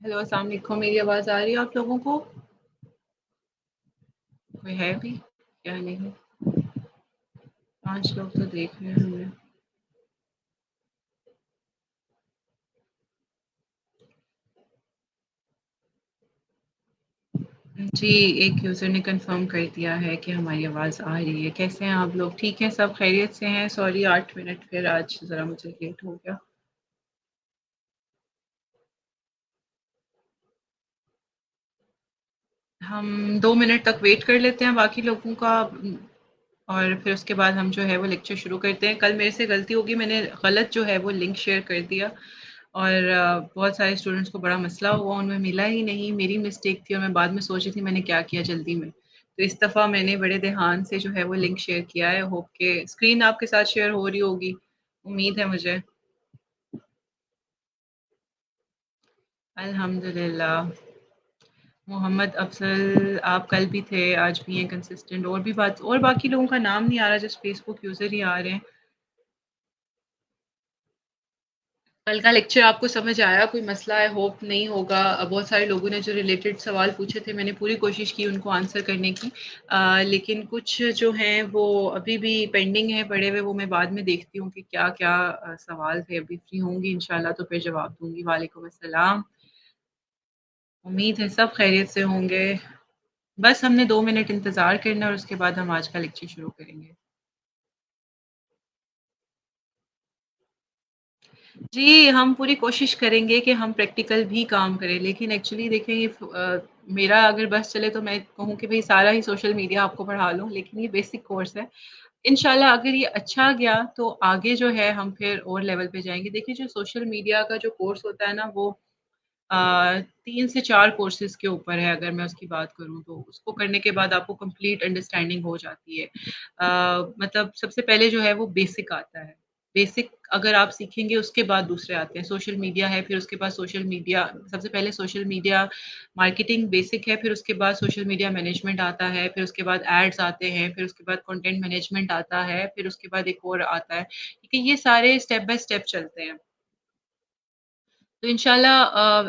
Hello, अस्सलाम वालेकुम। मेरी आवाज़ आ रही है आप लोगों को? कोई है भी या नहीं? 5 लोग तो देख रहे हैं हमें। जी, एक यूज़र ने कंफ़र्म कर दिया है कि हमारी आवाज़ आ रही है। कैसे हैं आप लोग? ठीक हैं, सब खैरियत से हैं? सॉरी 8 मिनट फिर आज ज़रा मुझे लेट हो गया। हम 2 मिनट तक वेट कर लेते हैं बाकी लोगों का और फिर उसके बाद हम जो है वो लेक्चर शुरू करते हैं। कल मेरे से गलती होगी, मैंने गलत जो है वो लिंक शेयर कर दिया और बहुत सारे स्टूडेंट्स को बड़ा मसला हुआ, उनमें मिला ही नहीं। मेरी मिस्टेक थी और मैं बाद में सोच रही थी मैंने क्या किया जल्दी में। तो इस दफ़ा मैंने बड़े ध्यान से जो है वो लिंक शेयर किया है। होप के स्क्रीन आपके साथ शेयर हो रही होगी, उम्मीद है मुझे। अल्हम्दुलिल्लाह। मोहम्मद अफ़ज़ल आप कल भी थे, आज भी हैं कंसिस्टेंट। और भी बात और बाकी लोगों का नाम नहीं आ रहा, जस्ट फेसबुक यूज़र ही आ रहे हैं। कल का लेक्चर आपको समझ आया? कोई मसला है? होप नहीं होगा। बहुत सारे लोगों ने जो रिलेटेड सवाल पूछे थे, मैंने पूरी कोशिश की उनको आंसर करने की। लेकिन कुछ जो हैं वो अभी भी पेंडिंग है पड़े हुए, वो मैं बाद में देखती हूँ कि क्या-क्या सवाल थे। अभी फ्री होंगी इंशाल्लाह तो फिर जवाब दूँगी। वालेकुम अस्सलाम। उम्मीद है सब खैरियत से होंगे। बस हमने 2 मिनट इंतज़ार करना है और उसके बाद हम आज का लेक्चर शुरू करेंगे। जी, हम पूरी कोशिश करेंगे कि हम प्रैक्टिकल भी काम करें, लेकिन एक्चुअली देखें ये मेरा अगर बस चले तो मैं कहूँ कि भई सारा ही सोशल मीडिया आपको पढ़ा लूँ, लेकिन ये बेसिक कोर्स है। इंशाल्लाह अगर ये अच्छा गया तो आगे जो है हम फिर और लेवल पे जाएँगे। देखिए जो सोशल मीडिया का जो कोर्स होता है ना वो 3 से 4 कोर्सेज़ के ऊपर है अगर मैं उसकी बात करूँ तो। उसको करने के बाद आपको कंप्लीट अंडरस्टैंडिंग हो जाती है। मतलब सबसे पहले जो है वो बेसिक आता है। बेसिक अगर आप सीखेंगे उसके बाद दूसरे आते हैं। सोशल मीडिया है, फिर उसके बाद सोशल मीडिया सबसे पहले सोशल मीडिया मार्केटिंग बेसिक है, फिर उसके बाद सोशल मीडिया मैनेजमेंट आता है, फिर उसके बाद एड्स आते हैं, फिर उसके बाद कंटेंट मैनेजमेंट आता है, फिर उसके बाद एक और आता है। ठीक है, ये सारे स्टेप बाय स्टेप चलते हैं। तो इंशाल्लाह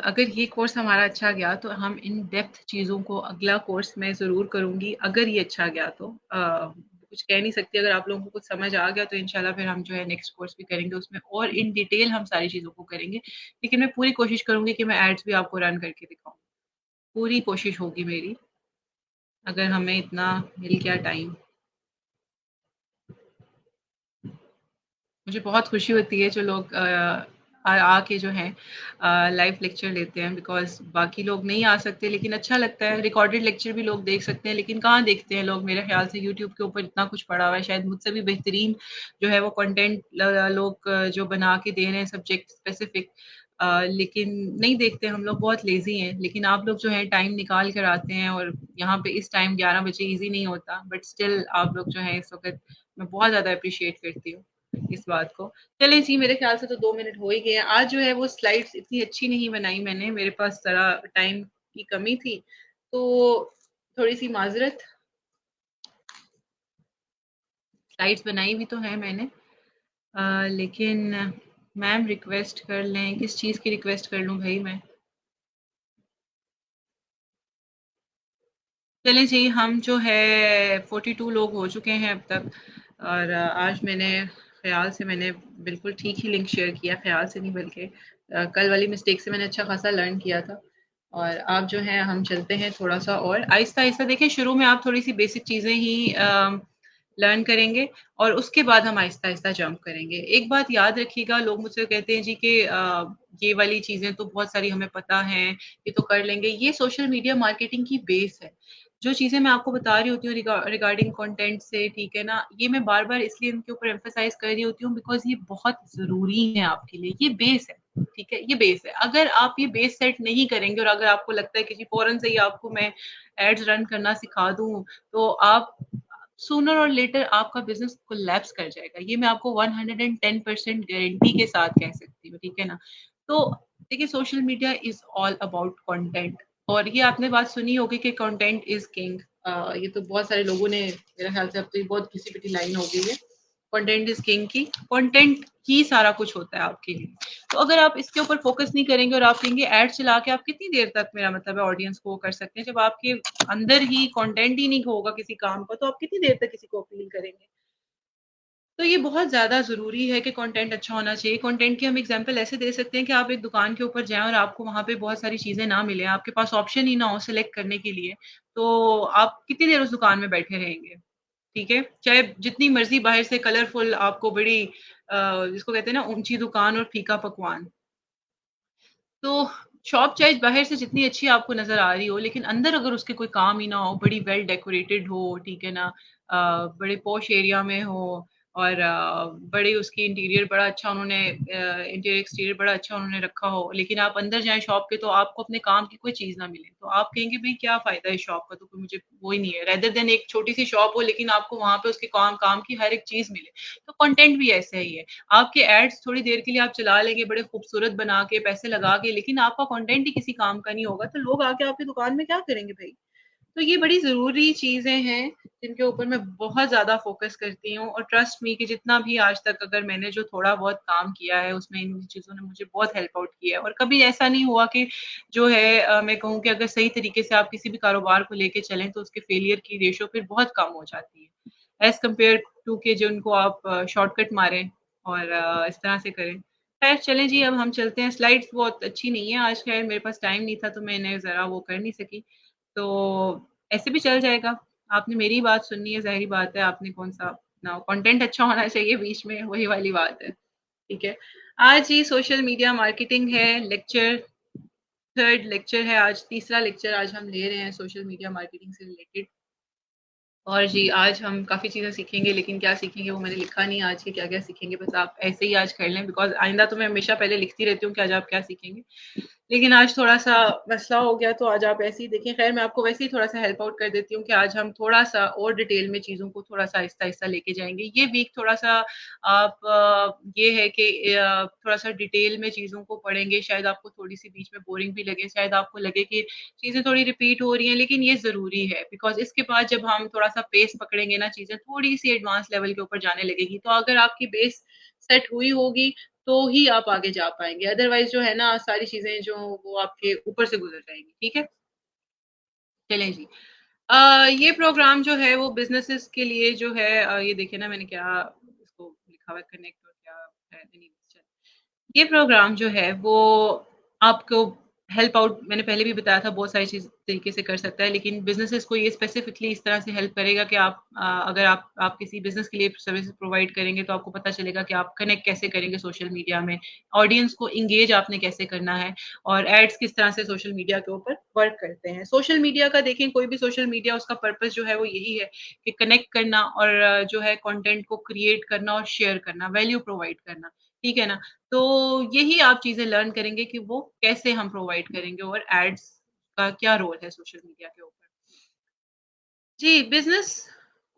अगर ये कोर्स हमारा अच्छा गया तो हम इन डेप्थ चीज़ों को अगला कोर्स मैं ज़रूर करूँगी अगर ये अच्छा गया तो। कुछ कह नहीं सकती, अगर आप लोगों को कुछ समझ आ गया तो इंशाल्लाह फिर हम जो है नेक्स्ट कोर्स भी करेंगे उसमें और इन डिटेल हम सारी चीज़ों को करेंगे। लेकिन मैं पूरी कोशिश करूँगी कि मैं एड्स भी आपको रन करके दिखाऊँ। पूरी कोशिश होगी मेरी, अगर हमें इतना मिल गया टाइम। मुझे बहुत खुशी होती है जो लोग आके जो हैं लाइव लेक्चर लेते हैं बिकॉज़ बाकी लोग नहीं आ सकते, लेकिन अच्छा लगता है। रिकॉर्डेड लेक्चर भी लोग देख सकते हैं, लेकिन कहाँ देखते हैं लोग, मेरे ख़्याल से यूट्यूब के ऊपर इतना कुछ पड़ा हुआ है, शायद मुझसे भी बेहतरीन जो है वो कंटेंट लोग जो बना के दे रहे हैं सब्जेक्ट स्पेसिफ़िक, लेकिन नहीं देखते। हम लोग बहुत लेज़ी हैं, लेकिन आप लोग जो हैं टाइम निकाल कर आते हैं और यहाँ पे इस टाइम 11 बजे ईज़ी नहीं होता, बट स्टिल आप लोग जो हैं इस वक़्त मैं बहुत ज़्यादा एप्रिशिएट करती हूँ इस बात को। चलें जी, मेरे ख़्याल से तो 2 मिनट हो ही गए हैं। आज जो है वो स्लाइड्स इतनी अच्छी नहीं बनाई मैंने, मेरे पास ज़रा टाइम की कमी थी, तो थोड़ी-सी माज़रत। स्लाइड्स बनाई भी तो हैं मैंने, लेकिन मैम रिक्वेस्ट कर लें, किस चीज़ की रिक्वेस्ट कर लूँ भई मैं? चलें जी, हम जो है 42 लोग हो चुके हैं अब तक और आज मैंने ख़्याल से मैंने बिल्कुल ठीक ही लिंक शेयर किया, ख़्याल से नहीं बल्कि कल वाली मिस्टेक से मैंने अच्छा ख़ासा लर्न किया था। और अब जो है हम चलते हैं थोड़ा-सा और आहिस्ता-आहिस्ता। देखिए शुरू में आप थोड़ी-सी बेसिक चीज़ें ही लर्न करेंगे और उसके बाद हम आहिस्ता-आहिस्ता जंप करेंगे। एक बात याद रखिएगा, लोग मुझसे कहते हैं जी कि ये वाली चीज़ें तो बहुत सारी हमें पता हैं, ये तो कर लेंगे। ये सोशल मीडिया मार्केटिंग की बेस है। जो चीज़ें मैं आपको बता रही होती हूँ रिगार्डिंग कंटेंट से, ठीक है ना? ये मैं बार-बार इसलिए इनके ऊपर एम्फसाइज़ कर रही होती हूँ बिकॉज़ ये बहुत ज़रूरी है आपके लिए, ये बेस है, ठीक है? ये बेस है। अगर आप ये बेस सेट नहीं करेंगे और अगर आपको लगता है कि जी फ़ौरन से ही आपको मैं एड्स रन करना सिखा दूँ, तो आप सूनर और लेटर आपका बिज़नेस कोलैप्स कर जाएगा। ये मैं आपको 110% गारंटी के साथ कह सकती हूँ, ठीक है ना? तो देखिए social media is all about content और ये आपने बात सुनी होगी कि कंटेंट इज़ किंग। ये तो बहुत सारे लोगों ने मेरे ख़्याल से अब तो ये बहुत घिसी-पिटी लाइन हो गई है। कंटेंट इज़ किंग की कंटेंट ही सारा कुछ होता है आपके लिए। तो अगर आप इसके ऊपर फ़ोकस नहीं करेंगे और आप कहेंगे ऐड चला के आप कितनी देर तक मेरा मतलब है ऑडियंस को वो कर सकते हैं, जब आपके अंदर ही कंटेंट ही नहीं होगा किसी काम का, तो आप कितनी देर तक किसी को अपील करेंगे? तो ये बहुत ज़्यादा ज़रूरी है कि कंटेंट अच्छा होना चाहिए। कंटेंट की हम एग्ज़ाम्पल ऐसे दे सकते हैं कि आप एक दुकान के ऊपर जाएँ और आपको वहाँ पे बहुत सारी चीज़ें ना मिलें, आपके पास ऑप्शन ही ना हो सेलेक्ट करने के लिए, तो आप कितनी देर उस दुकान में बैठे रहेंगे, ठीक है? चाहे जितनी मर्ज़ी बाहर से कलरफुल आपको बड़ी जिसको कहते हैं ना ऊँची दुकान और फीका पकवान। तो शॉप चाहे बाहर से जितनी अच्छी आपको नज़र आ रही हो, लेकिन अंदर अगर उसके कोई काम ही ना हो, बड़ी वेल डेकोरेटेड हो, ठीक है ना? बड़े पॉश एरिया में हो और बड़े उसकी इंटीरियर बड़ा अच्छा उन्होंने इंटीरियर एक्सटीरियर बड़ा अच्छा उन्होंने रखा हो, लेकिन आप अंदर जाएँ शॉप के तो आपको अपने काम की कोई चीज़ ना मिले। तो आप कहेंगे भई क्या फ़ायदा है शॉप का तो कोई मुझे वो ही नहीं है। रेदर देन एक छोटी-सी शॉप हो लेकिन आपको वहाँ पे उसके काम काम की हर एक चीज़ मिले। तो कंटेंट भी ऐसा ही है। आपके एड्स थोड़ी देर के लिए आप चला लेंगे बड़े खूबसूरत बना के, पैसे लगा के, लेकिन आपका कंटेंट ही किसी काम का नहीं होगा, तो लोग आके आपकी दुकान में क्या करेंगे भई? तो ये बड़ी ज़रूरी चीज़ें हैं, जिनके ऊपर मैं बहुत ज़्यादा फ़ोकस करती हूँ और ट्रस्ट मी कि जितना भी आज तक अगर मैंने जो थोड़ा बहुत काम किया है, उसमें इन चीज़ों ने मुझे बहुत हेल्प आउट किया है और कभी ऐसा नहीं हुआ कि जो है मैं कहूँ कि अगर सही तरीके से आप किसी भी कारोबार को लेके चलें, तो उसके फेलियर की रेशियो फिर बहुत कम हो जाती है। एज़ कम्पेयर टू कि जिनको आप शॉर्टकट मारें और इस तरह से करें। ख़ैर चलें जी, अब हम चलते हैं। स्लाइड्स बहुत अच्छी नहीं है आज ख़ैर मेरे पास टाइम नहीं था, तो मैंने ज़रा वो कर नहीं सकी। तो ऐसे भी चल जाएगा। आपने मेरी बात सुननी है, ज़ाहिर-सी बात है, आपने कौन-सा ना कंटेंट अच्छा होना चाहिए बीच में, वही वाली बात है, ठीक है। आज ही सोशल मीडिया मार्केटिंग है, लेक्चर 3rd लेक्चर है आज, तीसरा लेक्चर आज हम ले रहे हैं सोशल मीडिया मार्केटिंग से रिलेटेड। और जी, आज हम काफ़ी चीज़ें सीखेंगे, लेकिन क्या सीखेंगे वो मैंने लिखा नहीं है आज कि क्या-क्या सीखेंगे, बस आप ऐसे ही आज कर लें बिकॉज़ आइंदा तो मैं हमेशा पहले लिखती रहती हूँ कि आज आप क्या सीखेंगे। लेकिन आज थोड़ा-सा मसला हो गया तो आज आप ऐसे ही देखें, ख़ैर मैं आपको वैसे ही थोड़ा-सा हेल्प आउट कर देती हूँ कि आज हम थोड़ा-सा और डिटेल में चीज़ों को थोड़ा-सा आहिस्ता-आहिस्ता लेके जाएँगे। ये वीक थोड़ा-सा आप ये है कि थोड़ा-सा डिटेल में चीज़ों को पढ़ेंगे, शायद आपको थोड़ी-सी बीच में बोरिंग भी लगे, शायद आपको लगे कि चीज़ें थोड़ी रिपीट हो रही हैं, लेकिन ये ज़रूरी है बिकॉज़ इसके बाद जब हम थोड़ा-सा पेस पकड़ेंगे ना, चीज़ें थोड़ी-सी एडवांस लेवल के ऊपर जाने लगेगी। तो अगर आपकी बेस सेट हुई होगी, तो ही आप आगे जा पाएँगे। अदरवाइज़ जो है ना, सारी चीज़ें जो वो आपके ऊपर से गुज़र जाएँगी, ठीक है? चलें जी। ये प्रोग्राम जो है वो बिज़नेसेस के लिए जो है ये देखिए ना मैंने क्या इसको लिखा हुआ है कनेक्ट और क्या है एनीवेज़ चलें। ये प्रोग्राम जो है वो आपको हेल्प आउट मैंने पहले भी बताया था बहुत सारी चीज़ तरीके से कर सकता है, लेकिन बिज़नेसेस को ये स्पेसिफिकली इस तरह से हेल्प करेगा कि आप अगर आप किसी बिज़नेस के लिए सर्विसेज़ प्रोवाइड करेंगे तो आपको पता चलेगा कि आप कनेक्ट कैसे करेंगे सोशल मीडिया में, ऑडियंस को एंगेज आपने कैसे करना है और एड्स किस तरह से सोशल मीडिया के ऊपर वर्क करते हैं। सोशल मीडिया का देखें कोई भी सोशल मीडिया उसका पर्पस जो है वो यही है कि कनेक्ट करना और जो है कंटेंट को क्रिएट करना और शेयर करना, वैल्यू प्रोवाइड करना, ठीक है ना? तो यही आप चीज़ें लर्न करेंगे कि वो कैसे हम प्रोवाइड करेंगे और एड्स का क्या रोल है सोशल मीडिया के ऊपर। जी, बिज़नेस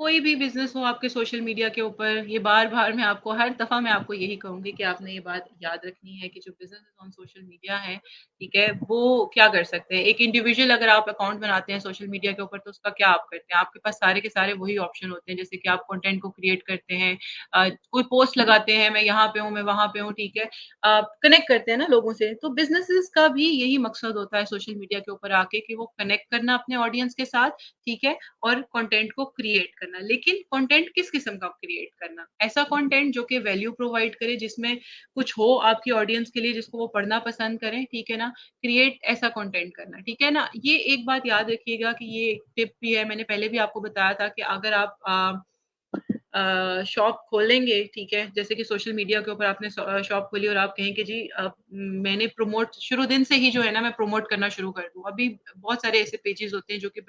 कोई भी बिज़नेस हो आपके सोशल मीडिया के ऊपर, ये बार-बार मैं आपको हर दफ़ा मैं आपको यही कहूँगी कि आपने ये बात याद रखनी है कि जो बिज़नेसेस ऑन सोशल मीडिया है, ठीक है? वो क्या कर सकते हैं। एक इंडिविजुअल अगर आप अकाउंट बनाते हैं सोशल मीडिया के ऊपर तो उसका क्या आप करते हैं? आपके पास सारे के सारे वही ऑप्शन होते हैं जैसे कि आप कंटेंट को क्रिएट करते हैं कोई पोस्ट लगाते हैं, मैं यहाँ पे हूँ, मैं वहाँ पे हूँ, ठीक है? कनेक्ट करते हैं ना लोगों से, तो बिज़नेसेस का भी यही मकसद होता है सोशल मीडिया के ऊपर आके कि वो कनेक्ट करना अपने ऑडियंस के साथ, ठीक है? और कंटेंट को क्रिएट करना। लेकिन कंटेंट किस किस्म का क्रिएट करना? ऐसा कंटेंट जो कि वैल्यू प्रोवाइड करे, जिसमें कुछ हो आपकी ऑडियंस के लिए जिसको वो पढ़ना पसंद करें, ठीक है ना? क्रिएट ऐसा कंटेंट करना, ठीक है ना? ये एक बात याद रखिएगा कि ये एक टिप भी है, मैंने पहले भी आपको बताया था कि अगर आप शॉप खोलेंगे, ठीक है? जैसे कि सोशल मीडिया के ऊपर आपने शॉप खोली और आप कहें कि जी मैंने प्रमोट शुरू दिन से ही जो है ना मैं प्रमोट करना शुरू कर दूँ। अभी बहुत सारे ऐसे पेजेज़ होते हैं जो कि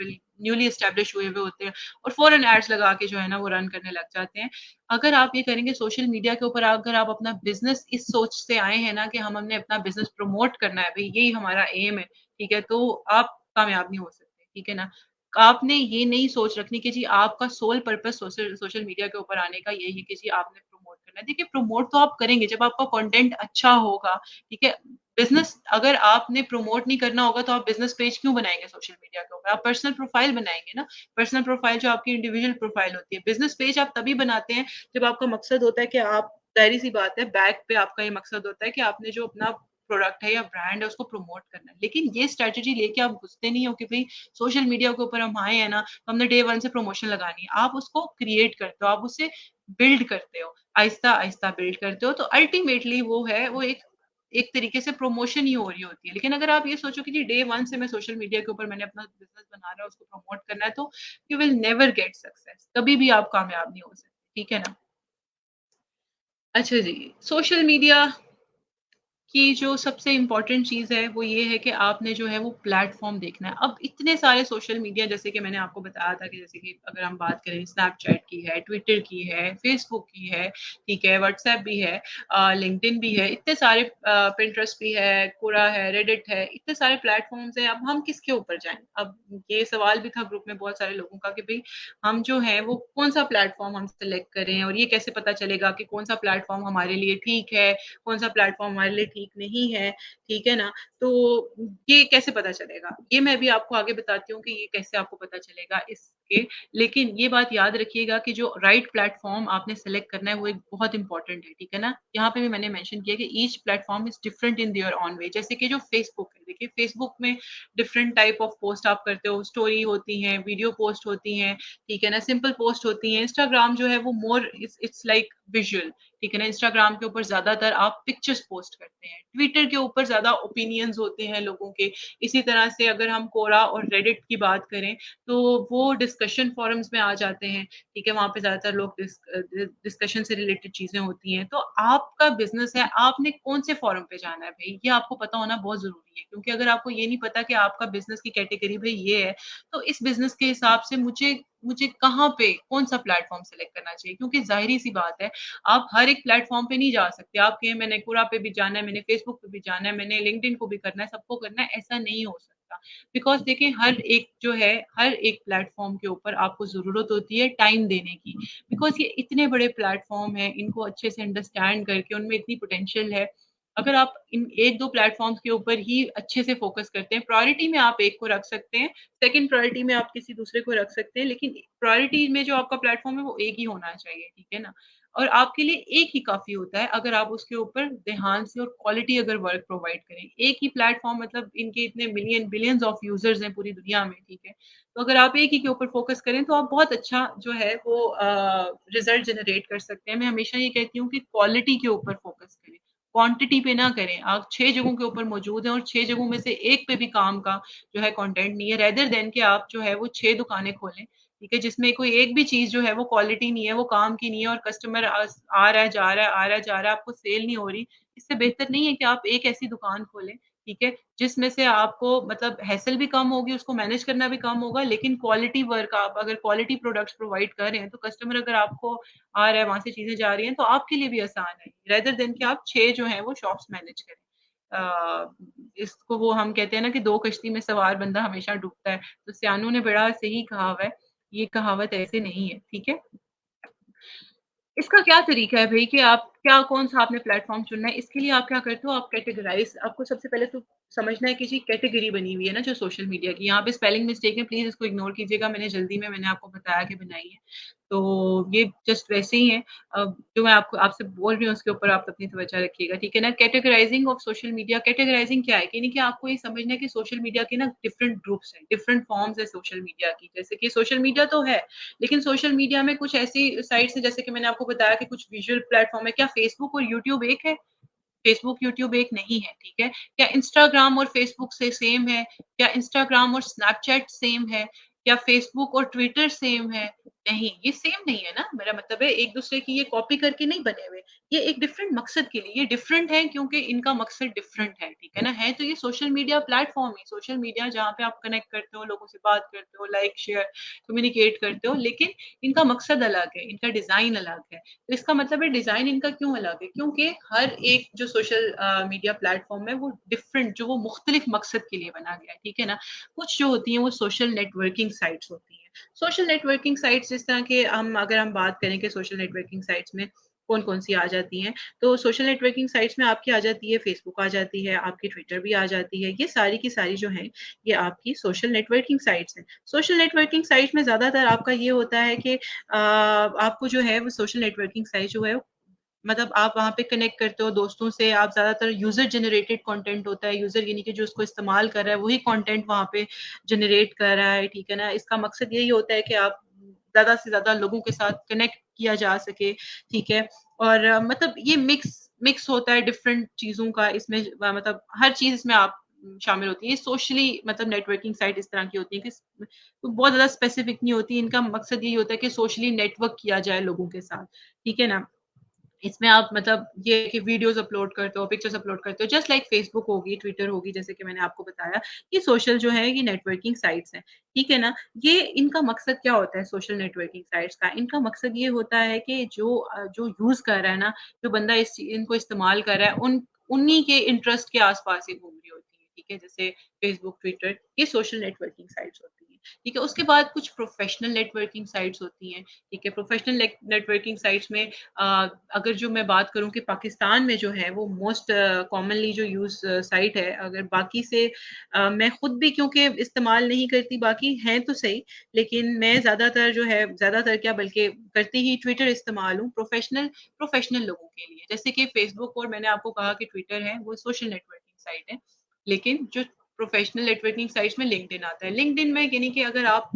न्यूली एस्टेब्लिश हुए हुए होते हैं और फ़ौरन एड्स लगा के जो है ना वो रन करने लग जाते हैं। अगर आप ये करेंगे सोशल मीडिया के ऊपर अगर आप अपना बिज़नेस इस सोच से आए हैं ना कि हमने अपना बिज़नेस प्रमोट करना है, भई यही हमारा एम है, ठीक है? तो आप कामयाब नहीं हो सकते, ठीक है ना? आपने ये नहीं सोच रखनी कि जी आपका sole purpose social social media के ऊपर आने का यही है कि जी आपने प्रमोट करना है। देखिए प्रमोट तो आप करेंगे जब आपका कंटेंट अच्छा होगा, ठीक है? बिज़नेस अगर आपने प्रमोट नहीं करना होगा तो आप बिज़नेस पेज क्यों बनाएँगे सोशल मीडिया के ऊपर? आप पर्सनल प्रोफाइल बनाएँगे ना। पर्सनल प्रोफाइल जो आपकी इंडिविजुअल प्रोफाइल होती है। बिज़नेस पेज आप तभी बनाते हैं जब आपका मकसद होता है कि आप ज़ाहिर-सी बात है बैक पे आपका ये मकसद होता है कि आपने जो अपना प्रोडक्ट है या ब्रांड है उसको प्रमोट करना है। लेकिन ये स्ट्रैटेजी लेके आप घुसते नहीं हो कि भई सोशल मीडिया के ऊपर हम आए हैं ना, तो हमने डे 1 से प्रमोशन लगानी है। आप उसको क्रिएट करते हो, आप उसे बिल्ड करते हो। आहिस्ता-आहिस्ता बिल्ड करते हो तो अल्टीमेटली वो है वो एक एक तरीके से प्रमोशन ही हो रही होती है। लेकिन अगर आप ये सोचो कि जी डे 1 से मैं सोशल मीडिया के ऊपर मैंने अपना बिज़नेस बनाना है, उसको प्रमोट करना है, तो you will never get success कभी भी आप कामयाब नहीं हो सकते, ठीक है ना? अच्छा जी, सोशल मीडिया कि जो सबसे इम्पोर्टेंट चीज़ है, वो ये है कि आपने जो है वो प्लेटफ़ॉर्म देखना है। अब इतने सारे सोशल मीडिया जैसे कि मैंने आपको बताया था कि जैसे कि अगर हम बात करें स्नैपचैट की है, ट्विटर की है, फ़ेसबुक की है, ठीक है, व्हाट्सऐप भी है लिंक्डइन भी है, इतने सारे पिंटरेस्ट भी है, क्वोरा है, रेडिट है, इतने सारे प्लेटफ़ॉर्म्स हैं, अब हम किसके ऊपर जाएँ? अब ये सवाल भी था ग्रुप में बहुत सारे लोगों का कि भई हम जो हैं वो कौन-सा प्लेटफ़ॉर्म हम सेलेक्ट करें और ये कैसे पता चलेगा कि कौन-सा प्लेटफ़ॉर्म हमारे लिए ठीक है कौन-सा प्लेटफ़ॉर्म हमारे लिए ठीक नहीं है, ठीक है ना? तो ये कैसे पता चलेगा? ये मैं भी आपको आगे बताती हूँ कि ये कैसे आपको पता चलेगा इसके लेकिन ये बात याद रखिएगा कि जो राइट प्लेटफ़ॉर्म आपने सेलेक्ट करना है वो एक बहुत इम्पोर्टेंट है, ठीक है ना? यहाँ पे भी मैंने मेंशन किया कि each platform is different in their own way जैसे कि जो फ़ेसबुक है, देखिए फ़ेसबुक में डिफरेंट टाइप ऑफ पोस्ट आप करते हो, स्टोरी होती हैं, वीडियो पोस्ट होती हैं, ठीक है ना? सिंपल पोस्ट होती हैं, इंस्टाग्राम जो है वो मोर इट्स लाइक विज़ुअल ठीक है ना? इंस्टाग्राम के ऊपर ज़्यादातर आप पिक्चर्स पोस्ट करते हैं। ट्विटर के ऊपर ज़्यादा ओपिनियंस होते हैं लोगों के। इसी तरह से अगर हम कोरा और रेडिट की बात करें, तो वो डिस्कशन फोरम्स में आ जाते हैं, ठीक है? वहाँ पे ज़्यादातर लोग डिस्कशन से रिलेटेड चीज़ें होती हैं। तो आपका बिज़नेस है, आपने कौन से फोरम पे जाना है भई? ये आपको पता होना बहुत ज़रूरी है, क्योंकि अगर आपको ये नहीं पता कि आपका बिज़नेस की कैटेगरी भई ये है, तो इस बिज़नेस के हिसाब से मुझे मुझे कहाँ पे कौन-सा प्लेटफ़ॉर्म सेलेक्ट करना चाहिए? क्योंकि ज़ाहिर-सी बात है आप हर एक प्लेटफ़ॉर्म पे नहीं जा सकते। आप कहें मैंने कोरा पे भी जाना है, मैंने फ़ेसबुक पे भी जाना है, मैंने लिंक्डइन को भी करना है, सबको करना है, ऐसा नहीं हो सकता। बिकॉज़ देखिए हर एक जो है, हर एक प्लेटफ़ॉर्म के ऊपर आपको ज़रूरत होती है टाइम देने की। बिकॉज़ ये इतने बड़े प्लेटफ़ॉर्म हैं, इनको अच्छे से अंडरस्टैंड करके उनमें इतनी पोटेंशियल है। अगर आप इन 1-2 प्लेटफ़ॉर्म्स के ऊपर ही अच्छे से फ़ोकस करते हैं, प्रायोरिटी में आप एक को रख सकते हैं, सेकंड प्रायोरिटी में आप किसी दूसरे को रख सकते हैं, लेकिन प्रायोरिटी में जो आपका प्लेटफ़ॉर्म है, वो एक ही होना चाहिए, ठीक है ना? और आपके लिए एक ही काफ़ी होता है, अगर आप उसके ऊपर ध्यान से और क्वालिटी अगर वर्क प्रोवाइड करें। एक ही प्लेटफ़ॉर्म मतलब इनके इतने मिलियन बिलियंस ऑफ यूज़र्स हैं पूरी दुनिया में, ठीक है? तो अगर आप एक ही के ऊपर फ़ोकस करें, तो आप बहुत अच्छा जो है वो रिज़ल्ट जनरेट कर सकते हैं। मैं हमेशा ये कहती हूँ कि क्वालिटी के ऊपर फ़ोकस करें, क्वांटिटी पे ना करें। आप 6 जगहों के ऊपर मौजूद हैं और 6 जगहों में से एक पे भी काम का जो है कंटेंट नहीं है, रेदर देन कि आप जो है वो 6 दुकानें खोलें ठीक है? जिसमें कोई एक भी चीज़ जो है वो क्वालिटी नहीं है, वो काम की नहीं है और कस्टमर आ रहा है, जा रहा है, आ रहा है, जा रहा है, आपको सेल नहीं हो रही। इससे बेहतर नहीं है कि आप एक ऐसी दुकान खोलें, ठीक है? जिसमें से आपको मतलब हैसल भी कम होगी, उसको मैनेज करना भी कम होगा, लेकिन क्वालिटी वर्क आप अगर क्वालिटी प्रोडक्ट्स प्रोवाइड कर रहे हैं, तो कस्टमर अगर आपको आ रहा है, वहाँ से चीज़ें जा रही हैं, तो आपके लिए भी आसान है, रेदर देन कि आप 6 जो हैं वो शॉप्स मैनेज करें। अ, इसको वो हम कहते हैं ना कि 2 कश्ती में सवार बंदा हमेशा डूबता है। तो सियानों ने बड़ा सही कहा हुआ है, ये कहावत ऐसे नहीं है, ठीक है? इसका क्या तरीका है भई कि आप क्या कौन-सा आपने प्लेटफ़ॉर्म चुनना है, इसके लिए आप क्या करते हो, आप कैटेगराइज़ आपको सबसे पहले तो समझना है कि जी कैटेगरी बनी हुई है ना जो सोशल मीडिया की, यहाँ पे स्पेलिंग मिस्टेक है, प्लीज़ इसको इग्नोर कीजिएगा, मैंने जल्दी में मैंने आपको बताया कि बनाई है। तो ये जस्ट वैसे ही है जो मैं आपको आपसे बोल रही हूँ उसके ऊपर आप अपनी तवज्जो रखिएगा, ठीक है ना? कैटेगराइज़िंग ऑफ सोशल मीडिया कैटेगराइज़िंग क्या है? यानी कि आपको ये समझना है कि सोशल मीडिया के ना डिफरेंट ग्रुप्स हैं, डिफरेंट फ़ॉर्म्स हैं सोशल मीडिया की, जैसे कि सोशल मिडिया तो है लेकिन सोशल मीडिया में कुछ ऐसी साइट्स हैं जैसे कि मैंने आपको बताया कि कुछ विजुअल प्लेटफ़ॉर्म है। क्या फ़ेसबुक और यूट्यूब एक है? फ़ेसबुक, यूट्यूब एक नहीं है, ठीक है? क्या इंस्टाग्राम और फ़ेसबुक से सेम है? क्या इंस्टाग्राम और स्नैपचैट सेम है? क्या फ़ेसबुक और ट्विटर सेम है? नहीं, ये सेम नहीं है ना, मेरा मतलब है एक-दूसरे की ये कॉपी करके नहीं बने हुए। ये एक डिफरेंट मकसद के लिए ये डिफरेंट है क्योंकि इनका मकसद डिफरेंट है, ठीक है ना? है तो ये सोशल मीडिया प्लेटफ़ॉर्म ही, सोशल मीडिया जहाँ पे आप कनेक्ट करते हो, लोगों से बात करते हो, लाइक, शेयर, कम्युनिकेट करते हो, लेकिन इनका मकसद अलग है, इनका डिज़ाइन अलग है। तो इसका मतलब है डिज़ाइन इनका क्यों अलग है? क्योंकि हर एक जो सोशल मीडिया प्लेटफ़ॉर्म है वो डिफरेंट जो वो मुख्तलिफ मकसद के लिए बना गया है, ठीक है ना? कुछ जो होती हैं वो सोशल नेटवर्किंग साइट्स होती हैं। सोशल नेटवर्किंग साइट्स जिस तरह के हम अगर हम बात करें कि सोशल नेटवर्किंग साइट्स में कौन-कौन सी आ जाती हैं। तो सोशल नेटवर्किंग साइट्स में आपकी आ जाती है, फेसबुक आ जाती है, आपकी ट्विटर भी आ जाती है। ये सारी की सारी जो हैं, ये आपकी सोशल नेटवर्किंग साइट्स हैं। सोशल नेटवर्किंग साइट्स में ज़्यादातर आपका ये होता है कि आपको जो है वो सोशल नेटवर्किंग साइट जो है मतलब आप वहाँ पे कनेक्ट करते हो दोस्तों से, आप ज़्यादातर यूज़र जनरेटेड कंटेंट होता है, यूज़र यानी कि जो उसको इस्तेमाल कर रहा है, वही कंटेंट वहाँ पे जनरेट कर रहा है, ठीक है ना? इसका मकसद यही होता है कि आप ज़्यादा से ज़्यादा लोगों के साथ कनेक्ट किया जा सके, ठीक है? और मतलब ये मिक्स मिक्स होता है डिफरेंट चीज़ों का इसमें मतलब हर चीज़ इसमें आप शामिल होती है। सोशली मतलब नेटवर्किंग साइट इस तरह की होती है कि बहुत ज़्यादा स्पेसिफिक नहीं होती, इनका मकसद यही होता है कि सोशली नेटवर्क किया जाए लोगों के साथ, ठीक है ना? इसमें आप मतलब ये कि वीडियोज़ अपलोड करते हो, पिक्चर्स अपलोड करते हो, जस्ट लाइक फ़ेसबुक होगी, ट्विटर होगी, जैसे कि मैंने आपको बताया, ये सोशल जो है ये नेटवर्किंग साइट्स हैं, ठीक है ना? ये इनका मकसद क्या होता है सोशल नेटवर्किंग साइट्स का? इनका मकसद ये होता है कि जो यूज़ कर रहा है ना, जो बंदा इनको इस्तेमाल कर रहा है, उन्हीं के इंटरेस्ट के आस-पास ही घूम रही होती है, ठीक है? जैसे फ़ेसबुक, ट्विटर, ये सोशल नेटवर्किंग साइट्स होती हैं, ठीक है? उसके बाद कुछ प्रोफ़ेशनल नेटवर्किंग साइट्स होती हैं, ठीक है? प्रोफ़ेशनल नेटवर्किंग साइट्स में अगर जो मैं बात करूँ कि पाकिस्तान में जो है वो मोस्ट कॉमनली जो यूज़ साइट है, अगर बाकी से मैं खुद भी क्योंकि इस्तेमाल नहीं करती, बाकी हैं तो सही, लेकिन मैं ज़्यादातर जो है ज़्यादातर क्या बल्कि करती ही ट्विटर इस्तेमाल हूँ प्रोफ़ेशनल लोगों के लिए। जैसे कि फ़ेसबुक और मैंने आपको कहा कि ट्विटर है, वो सोशल नेटवर्किंग साइट है, लेकिन जो प्रोफ़ेशनल नेटवर्किंग साइट्स में लिंक्डइन आता है। लिंक्डइन में यानी कि अगर आप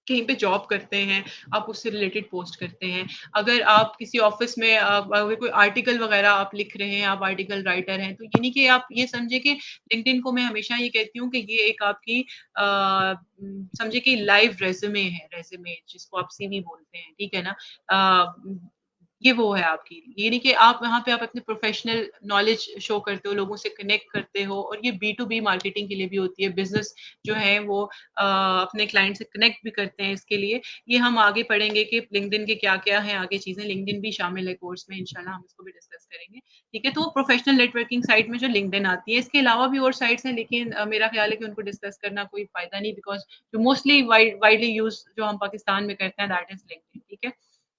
कहीं पे जॉब करते हैं, आप उससे रिलेटेड पोस्ट करते हैं। अगर आप किसी ऑफ़िस में अगर कोई आर्टिकल वग़ैरह आप लिख रहे हैं, आप आर्टिकल राइटर हैं, तो यानी कि आप ये समझिए कि लिंक्डइन को मैं हमेशा ये कहती हूँ कि ये एक आपकी समझिए कि लाइव रेज़्यूमे जिसको आप सीवी बोलते हैं, ठीक है ना? अ, ये वो है आपकी, यानी कि आप वहाँ पे आप अपने प्रोफ़ेशनल नॉलेज शो करते हो, लोगों से कनेक्ट करते हो और ये बी टू बी मार्केटिंग के लिए भी होती है। बिज़नेस जो है वो अपने क्लाइंट से कनेक्ट भी करते हैं इसके लिए। ये हम आगे पढ़ेंगे कि लिंक्डइन के क्या-क्या हैं आगे चीज़ें, लिंक्डइन भी शामिल है कोर्स में इंशाल्लाह हम इसको भी डिस्कस करेंगे। ठीक है, तो प्रोफ़ेशनल नेटवर्किंग साइट में जो लिंक्डइन आती है, इसके अलावा भी और साइट्स हैं लेकिन मेरा ख़्याल है कि उनको डिस्कस करना कोई फ़ायदा नहीं बिकॉज़ जो मोस्टली वाइडली यूज़ जो हम पाकिस्तान में करते हैं दैट इज़ लिंक्डइन, ठीक है?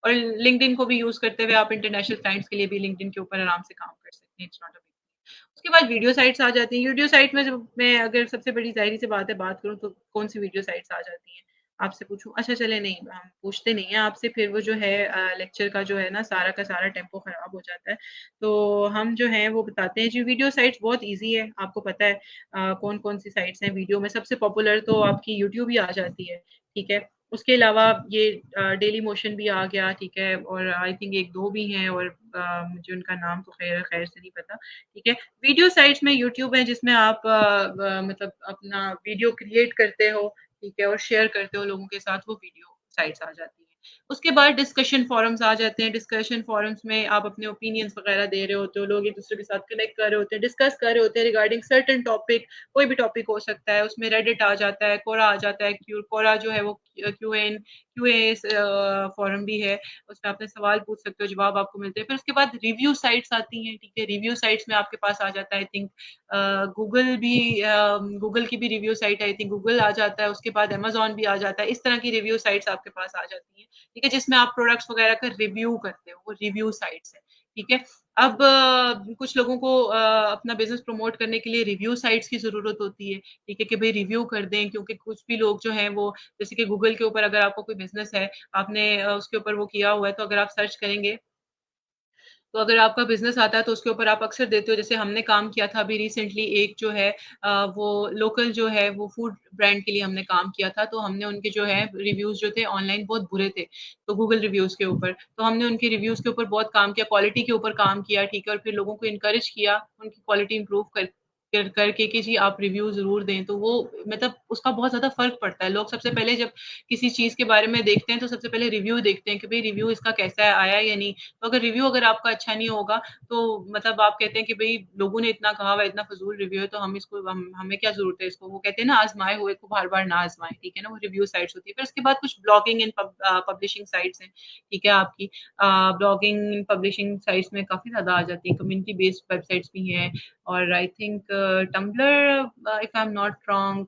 और लिंक्डइन को भी यूज़ करते हुए आप इंटरनेशनल क्लाइंट्स के लिए भी लिंक्डइन के ऊपर आराम से काम कर सकते हैं, it's not a big deal. उसके बाद वीडियो साइट्स आ जाती हैं। वीडियो साइट में जब मैं अगर सबसे बड़ी ज़ाहिर-सी बात है बात करूँ तो कौन-सी वीडियो साइट्स आ जाती हैं? आपसे पूछूँ? अच्छा चलें नहीं हम पूछते नहीं हैं आपसे फिर वो जो है लेक्चर का जो है ना सारा का सारा टेम्पो ख़राब हो जाता है। तो हम जो हैं वो बताते हैं जी वीडियो साइट्स बहुत ईज़ी है, आपको पता है कौन-कौन सी साइट्स हैं वीडियो में सबसे पॉपुलर तो आपकी यूट्यूब ही आ जाती है, ठीक है? उसके अलावा ये डेली मोशन भी आ गया, ठीक है? और आई थिंक 1-2 भी हैं और मुझे उनका नाम तो ख़ैर से नहीं पता, ठीक है? वीडियो साइट्स में यूट्यूब है जिसमें आप मतलब अपना वीडियो क्रिएट करते हो, ठीक है? और शेयर करते हो लोगों के साथ, वो वीडियो साइट्स आ जाती हैं। उसके बाद डिस्कशन फोरम्स आ जाते हैं, डिस्कशन फोरम्स में आप अपने ओपिनियंस वग़ैरह दे रहे होते हो, लोग एक-दूसरे के साथ कनेक्ट कर रहे होते हैं, डिस्कस कर रहे होते हैं रिगार्डिंग सर्टेन टॉपिक, कोई भी टॉपिक हो सकता है, उसमें रेडिट आ जाता है, कोरा आ जाता है, कोरा जो है वो क्यूए फोरम भी है, उसमें अपने सवाल पूछ सकते हो, जवाब आपको मिलते हैं। फिर उसके बाद रिव्यू साइट्स आती हैं, ठीक है? रिव्यू साइट्स में आपके पास आ जाता है आई थिंक गूगल की भी review site I think Google आ जाता है, उसके बाद अमेज़न भी आ जाता है। इस तरह की रिव्यू साइट्स आपके पास आ जाती हैं, ठीक है? जिसमें आप प्रोडक्ट्स वगैरह का रिव्यू करते हो, वो रिव्यू साइट्स हैं, ठीक है? अब कुछ लोगों को अपना बिज़नेस प्रमोट करने के लिए रिव्यू साइट्स की ज़रूरत होती है, ठीक है? कि भई रिव्यू कर दें क्योंकि कुछ भी लोग जो हैं वो जैसे कि गूगल के ऊपर अगर आपका कोई बिज़नेस है, आपने उसके ऊपर वो किया हुआ है, तो अगर आप सर्च करेंगे तो अगर आपका बिज़नेस आता है तो उसके ऊपर आप अक्सर देते हो जैसे हमने काम किया था अभी रिसेंटली एक जो है वो लोकल जो है वो फूड ब्रांड के लिए हमने काम किया था तो हमने उनके जो है रिव्यूज़ जो थे ऑनलाइन बहुत बुरे थे, तो गूगल रिव्यूज़ के ऊपर। तो हमने उनके रिव्यूज़ के ऊपर बहुत काम किया, क्वालिटी के ऊपर काम किया, ठीक है? और फिर लोगों को एनकरेज किया उनकी क्वालिटी इम्प्रूव करके कि जी आप रिव्यू ज़रूर दें, तो वो मतलब उसका बहुत ज़्यादा फ़र्क पड़ता है। लोग सबसे पहले जब किसी चीज़ के बारे में देखते हैं तो सबसे पहले रिव्यू देखते हैं कि भई रिव्यू इसका कैसा है, आया है या नहीं? तो अगर रिव्यू अगर आपका अच्छा नहीं होगा, तो मतलब आप कहते हैं कि भई लोगों ने इतना कहा हुआ है, इतना फ़िज़ूल रिव्यू है, तो हम इसको हम हमें क्या ज़रूरत है इसको? वो कहते हैं ना आज़माए हुए को बार-बार ना आज़माएँ, ठीक है ना? वो रिव्यू साइट्स होती है। फिर उसके बाद कुछ ब्लॉगिंग एंड पब्लिशिंग साइट्स हैं, ठीक है आपकी। ब्लॉगिंग एंड पब्लिशिंग साइट्स में काफ़ी ज़्यादा आ जाती हैं, कम्युनिटी बेस्ड वेबसाइट्स भी हैं और I think Tumblr, if I am not wrong,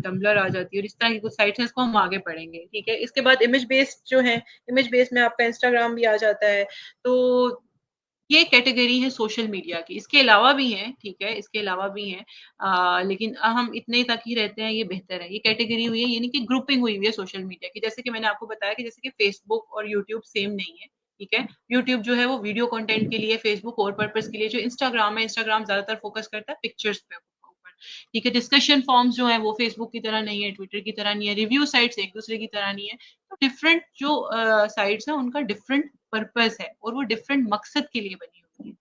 Tumblr आ जाती है और इस तरह की कुछ साइट्स हैं, इसको हम आगे पढ़ेंगे, ठीक है। इसके बाद इमेज बेस्ड जो है, इमेज बेस्ड में आपका इंस्टाग्राम भी आ जाता है। तो ये कैटेगरी है सोशल मीडिया की। इसके अलावा भी हैं, ठीक है, इसके अलावा भी हैं, लेकिन हम इतने तक ही रहते हैं, ये बेहतर है। ये कैटेगरी हुई है, यानी कि ग्रुपिंग हुई हुई है सोशल मीडिया की। जैसे कि मैंने आपको बताया कि जैसे कि फेसबुक और यूट्यूब सेम नहीं है, ठीक है। यूट्यूब जो है वो वीडियो कंटेंट के लिए, फेसबुक और पर्पस के लिए। जो इंस्टाग्राम है, इंस्टाग्राम ज्यादातर फोकस करता है पिक्चर्स पे ऊपर, ठीक है। डिस्कशन फॉर्म्स जो है वो फेसबुक की तरह नहीं है, ट्विटर की तरह नहीं है, रिव्यू साइट्स एक दूसरे की तरह नहीं है। तो डिफरेंट जो साइट्स हैं उनका डिफरेंट पर्पस है और वो डिफरेंट मकसद के लिए बनी हुई है।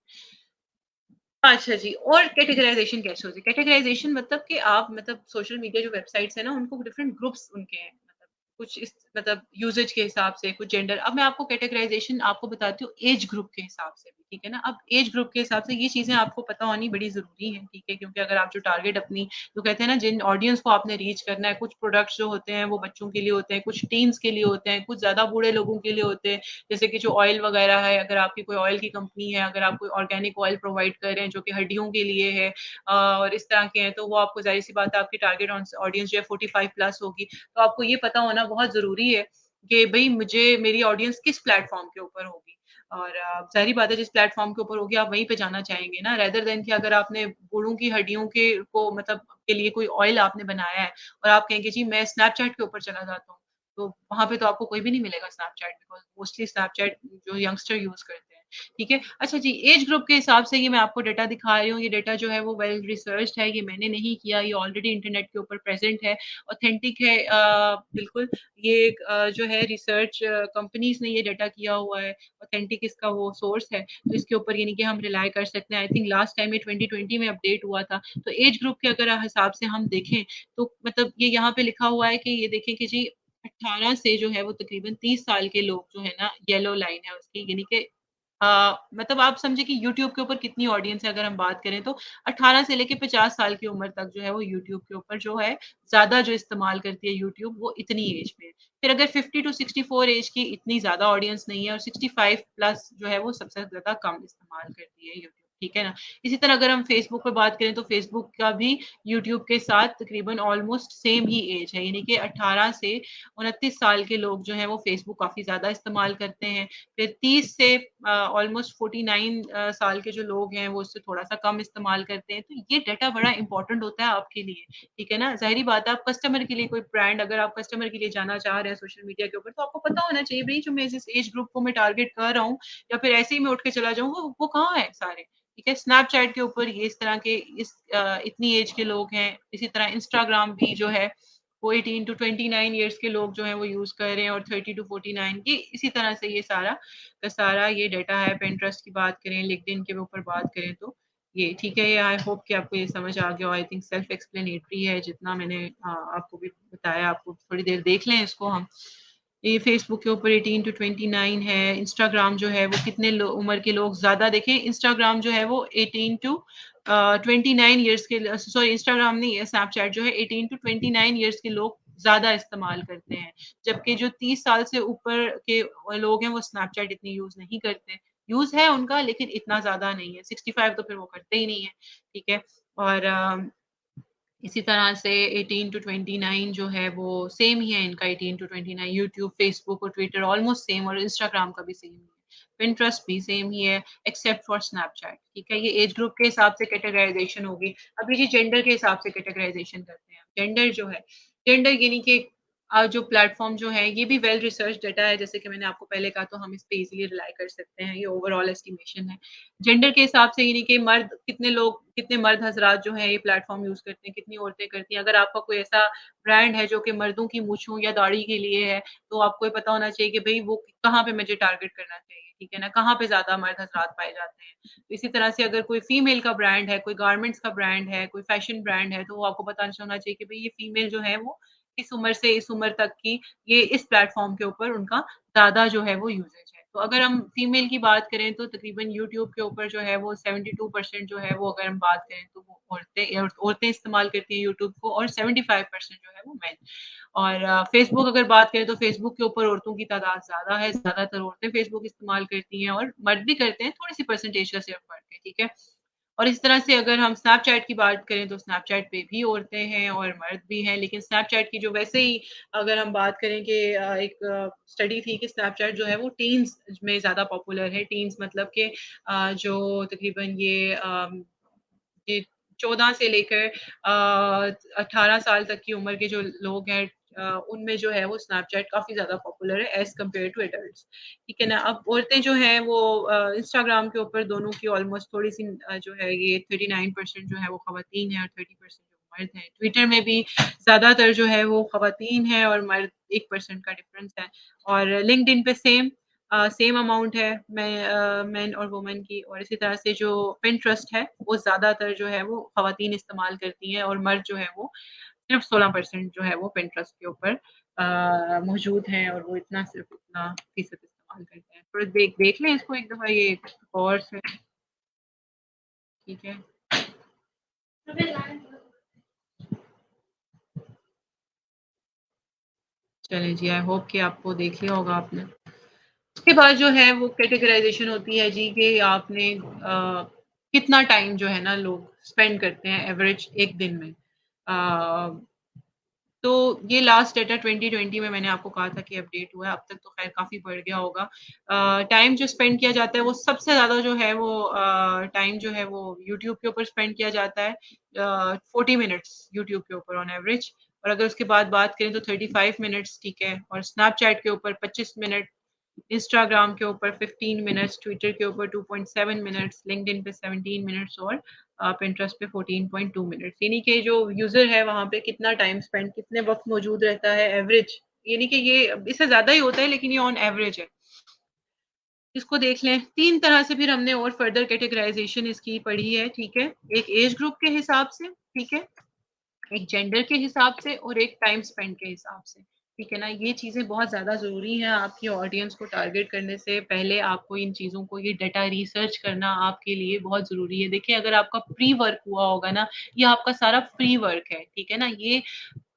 अच्छा जी, और कैटेगराइज़ेशन कैसे होती है? कैटेगराइज़ेशन मतलब कि आप मतलब सोशल मीडिया जो वेबसाइट्स हैं ना, उनको डिफरेंट ग्रुप्स उनके हैं। मतलब कुछ इस मतलब यूसेज के हिसाब से, कुछ जेंडर। अब मैं आपको कैटेगराइज़ेशन आपको बताती हूँ एज ग्रुप के हिसाब से भी, ठीक है ना? अब एज ग्रुप के हिसाब से ये चीज़ें आपको पता होनी बड़ी ज़रूरी हैं, ठीक है? क्योंकि अगर आप जो टारगेट अपनी जो कहते हैं ना, जिन ऑडियंस को आपने रीच करना है, कुछ प्रोडक्ट्स जो होते हैं वो बच्चों के लिए होते हैं, कुछ टीन्स के लिए होते हैं, कुछ ज़्यादा बूढ़े लोगों के लिए होते हैं। जैसे कि जो ऑयल वगैरह है, अगर आपकी कोई ऑयल की कंपनी है, अगर आप कोई ऑर्गेनिक ऑयल प्रोवाइड कर रहे हैं जो कि हड्डियों के लिए है, और इस तरह के हैं, तो वो आपको ज़ाहिर-सी बात है आपकी टारगेट ऑडियंस जो है 45 प्लस होगी। तो आपको ये पता होना बहुत ज़रूरी है कि भई मुझे मेरी ऑडियंस किस प्लेटफ़ॉर्म के ऊपर होगी। और ज़ाहिर-सी बात है जिस प्लेटफ़ॉर्म के ऊपर होगी आप वहीं पे जाना चाहेंगे ना, रेदर देन कि अगर आपने बूढ़ों की हड्डियों के को मतलब के लिए कोई ऑयल आपने बनाया है और आप कहें कि जी मैं स्नैपचैट के ऊपर चला जाता हूँ। तो वहाँ पे तो आपको कोई भी नहीं मिलेगा स्नैपचैट, बिकॉज़ मोस्टली स्नैपचैट जो यंगस्टर यूज़ करते हैं, ठीक है? अच्छा जी, एज ग्रुप के हिसाब से ये मैं आपको डेटा दिखा रही हूँ, ये डेटा जो है वो वेल रिसर्च्ड है, ये मैंने नहीं किया, ये ऑलरेडी इंटरनेट के ऊपर प्रेज़ेंट है, ऑथेंटिक है, बिल्कुल। ये एक जो है रिसर्च कंपनीज़ ने ये डेटा किया हुआ है, ऑथेंटिक इसका वो सोर्स है, तो इसके ऊपर यानी कि हम रिलाय कर सकते हैं। आई थिंक लास्ट टाइम ये 2020 में अपडेट हुआ था। तो एज ग्रुप के अगर हिसाब से हम देखें, तो मतलब ये यहाँ पे लिखा हुआ है कि ये देखें कि जी 18 से जो है वो तकरीबन 30 साल के लोग जो है ना, येलो लाइन है उसकी, यानी कि मतलब आप समझिए कि यूट्यूब के ऊपर कितनी ऑडियंस है अगर हम बात करें तो 18 से लेके 50 साल की उम्र तक जो है वो यूट्यूब के ऊपर जो है ज़्यादा जो इस्तेमाल करती है यूट्यूब, वो इतनी एज में है। फिर अगर 50 टू 64 एज की इतनी ज़्यादा ऑडियंस नहीं है और 65 प्लस जो है वो सबसे ज़्यादा कम इस्तेमाल करती है यूट्यूब, ठीक है ना? इसी तरह अगर हम फेसबुक पे बात करें तो फेसबुक का भी यूट्यूब के साथ तकरीबन ऑलमोस्ट सेम ही एज है, यानी कि 18 से 29 साल के लोग जो हैं वो फेसबुक काफ़ी ज़्यादा इस्तेमाल करते हैं। फिर 30 से ऑलमोस्ट 49 साल के जो लोग हैं वो उससे थोड़ा-सा कम इस्तेमाल करते हैं। तो ये डाटा बड़ा इम्पोर्टेंट होता है आपके लिए, ठीक है ना? ज़ाहिर-सी बात है आप कस्टमर के लिए कोई ब्रांड अगर आप कस्टमर के लिए जाना चाह रहे हैं सोशल मीडिया के ऊपर, तो आपको पता होना चाहिए भई जो मैं जिस एज ग्रुप को मैं टारगेट कर रहा हूँ या फिर ऐसे ही मैं उठ के चला जाऊँ, वो कहाँ है सारे? ठीक है? स्नैपचैट के ऊपर ये इस तरह के इतनी एज के लोग हैं। इसी तरह इंस्टाग्राम भी जो है वो 18 टू 29 इयर्स के लोग जो हैं वो यूज़ कर रहे हैं और 30 टू 49 ये इसी तरह से ये सारा का सारा ये डाटा है। पिंटरेस्ट की बात करें, लिंक्डइन के ऊपर बात करें तो ये ठीक है। ये आई होप कि आपको ये समझ आ गया हो। आई थिंक सेल्फ एक्सप्लेनेटरी है जितना मैंने आपको भी बताया। आपको थोड़ी देर देख लें इसको हम। ये फेसबुक के ऊपर 18 टू 29 है। इंस्टाग्राम जो है वो कितने उम्र के लोग ज़्यादा देखें, इंस्टाग्राम जो है वो 18 टू 29 इयर्स के सॉरी इंस्टाग्राम नहीं है, स्नैपचैट जो है 18 टू 29 इयर्स के लोग ज़्यादा इस्तेमाल करते हैं। जबकि जो 30 साल से ऊपर के लोग हैं वो स्नैपचैट इतनी यूज़ नहीं करते। यूज़ है उनका लेकिन इतना ज़्यादा नहीं है। 65 तो फिर वो करते ही नहीं है, ठीक है? और इसी तरह से 18 टू 29 जो है वो सेम ही है इनका। 18 टू 29 यूट्यूब, फेसबुक और ट्विटर ऑलमोस्ट सेम और इंस्टाग्राम का भी सेम ही है। पिंटरेस्ट भी सेम ही है एक्सेप्ट फॉर स्नैपचैट, ठीक है? ये एज ग्रुप के हिसाब से कैटेगराइज़ेशन होगी। अभी जी जेंडर के हिसाब से कैटेगराइज़ेशन करते हैं। जेंडर जो है, जेंडर यानी कि जो प्लेटफ़ॉर्म जो है ये भी वेल रिसर्च डाटा है। जैसे कि मैंने आपको पहले कहा तो हम इस पे ईज़िली रिलाई कर सकते हैं। ये ओवरऑल एस्टिमेशन है। जेंडर के हिसाब से यानी कि मर्द कितने लोग कितने मर्द हज़रात जो हैं ये प्लेटफ़ॉर्म यूज़ करते हैं, कितनी औरतें करती हैं। अगर आपका कोई ऐसा ब्रांड है जो कि मर्दों की मूँछों या दाढ़ी के लिए है, तो आपको ये पता होना चाहिए कि भई वो कहाँ पे मुझे टारगेट करना चाहिए, ठीक है ना? कहाँ पे ज़्यादा मर्द हज़रात पाए जाते हैं। तो इसी तरह से अगर कोई फीमेल का ब्रांड है, कोई गारमेंट्स का ब्रांड है, कोई फैशन ब्रांड है, तो वो आपको पता होना चाहिए कि भई ये फीमेल जो है वो इस उम्र से इस उम्र तक की ये इस प्लेटफ़ॉर्म के ऊपर उनका ज़्यादा जो है वो यूसेज है। तो अगर हम फीमेल की बात करें तो तकरीबन यूट्यूब के ऊपर जो है वो 72% जो है वो अगर हम बात करें तो वो औरतें इस्तेमाल करती हैं यूट्यूब को और 75% जो है वो मेन। और फेसबुक अगर बात करें तो फेसबुक के ऊपर औरतों की तादाद ज़्यादा है, ज़्यादातर औरतें फेसबुक इस्तेमाल करती हैं और मर्द भी करते हैं, थोड़ी-सी परसेंटेज का सिर्फ़ फ़र्क है, ठीक है? और इस तरह से अगर हम स्नैपचैट की बात करें तो स्नैपचैट पे भी औरतें हैं और मर्द भी हैं, लेकिन स्नैपचैट की जो वैसे ही अगर हम बात करें कि एक स्टडी थी कि स्नैपचैट जो है वो टीन्स में ज़्यादा पॉपुलर है। टीन्स मतलब कि जो तकरीबन ये 14 से लेकर 18 साल तक की उम्र के जो लोग हैं उनमें जो है वो स्नैपचैट काफ़ी ज़्यादा पॉपुलर है एज़ कम्पेयर टू एडल्ट्स, ठीक है ना? अब औरतें जो हैं वो इंस्टाग्राम के ऊपर दोनों की ऑलमोस्ट थोड़ी-सी जो है ये 39% जो है वो ख़वातीन हैं और 30% जो मर्द हैं। ट्विटर में भी ज़्यादातर जो है वो ख़वातीन हैं और मर्द 1% का डिफ़रेंस है और लिंक्डइन पे सेम अमाउंट है मेन और वुमेन की और इसी तरह से जो पिंटरेस्ट है, वो ज़्यादातर जो है वो ख़वातीन इस्तेमाल करती हैं और मर्द जो है वो सिर्फ़ 16% जो है वो पिंटरेस्ट के ऊपर मौजूद हैं और वो सिर्फ़ इतना फ़ीसद इस्तेमाल करते हैं। थोड़ा देख देख लें इसको एक दफ़ा ये गौर से, ठीक है? चलें जी, आई होप कि आपको देख लिया होगा आपने। उसके बाद जो है वो कैटेगराइज़ेशन होती है जी कि आपने कितना टाइम जो है ना लोग स्पेंड करते हैं एवरेज 1 दिन में। तो ये लास्ट डेटा 2020 में मैंने आपको कहा था कि अपडेट हुआ है, अब तक तो ख़ैर काफ़ी बढ़ गया होगा। टाइम जो स्पेंड किया जाता है वो सबसे ज़्यादा जो है वो टाइम जो है वो यूट्यूब के ऊपर स्पेंड किया जाता है 40 मिनट्स यूट्यूब के ऊपर ऑन एवरेज और अगर उसके बाद बात करें तो 35 मिनट्स ठीक है और स्नैपचैट के ऊपर 25 मिनट इंस्टाग्राम के ऊपर 15 मिनट्स, ट्विटर के ऊपर 2.7 मिनट्स, लिंक्डइन पे 17 मिनट्स और पिंटरेस्ट पे 14.2 मिनट्स। यानी कि जो यूज़र है वहाँ पे कितना टाइम स्पेंड कितने वक़्त मौजूद रहता है एवरेज, यानी कि ये इससे ज़्यादा ही होता है लेकिन ये ऑन एवरेज है। इसको देख लें, 3 तरह से फिर हमने और फर्दर कैटेगराइज़ेशन इसकी पढ़ी है, ठीक है? एक एज ग्रुप के हिसाब से, ठीक है? एक जेंडर के हिसाब से और एक टाइम स्पेंड के हिसाब से, ठीक है ना? ये चीज़ें बहुत ज़्यादा ज़रूरी हैं आपकी ऑडियंस को टारगेट करने से पहले आपको इन चीज़ों को ये डाटा रिसर्च करना आपके लिए बहुत ज़रूरी है। देखिए अगर आपका प्री वर्क हुआ होगा ना, ये आपका सारा प्री वर्क है, ठीक है ना? ये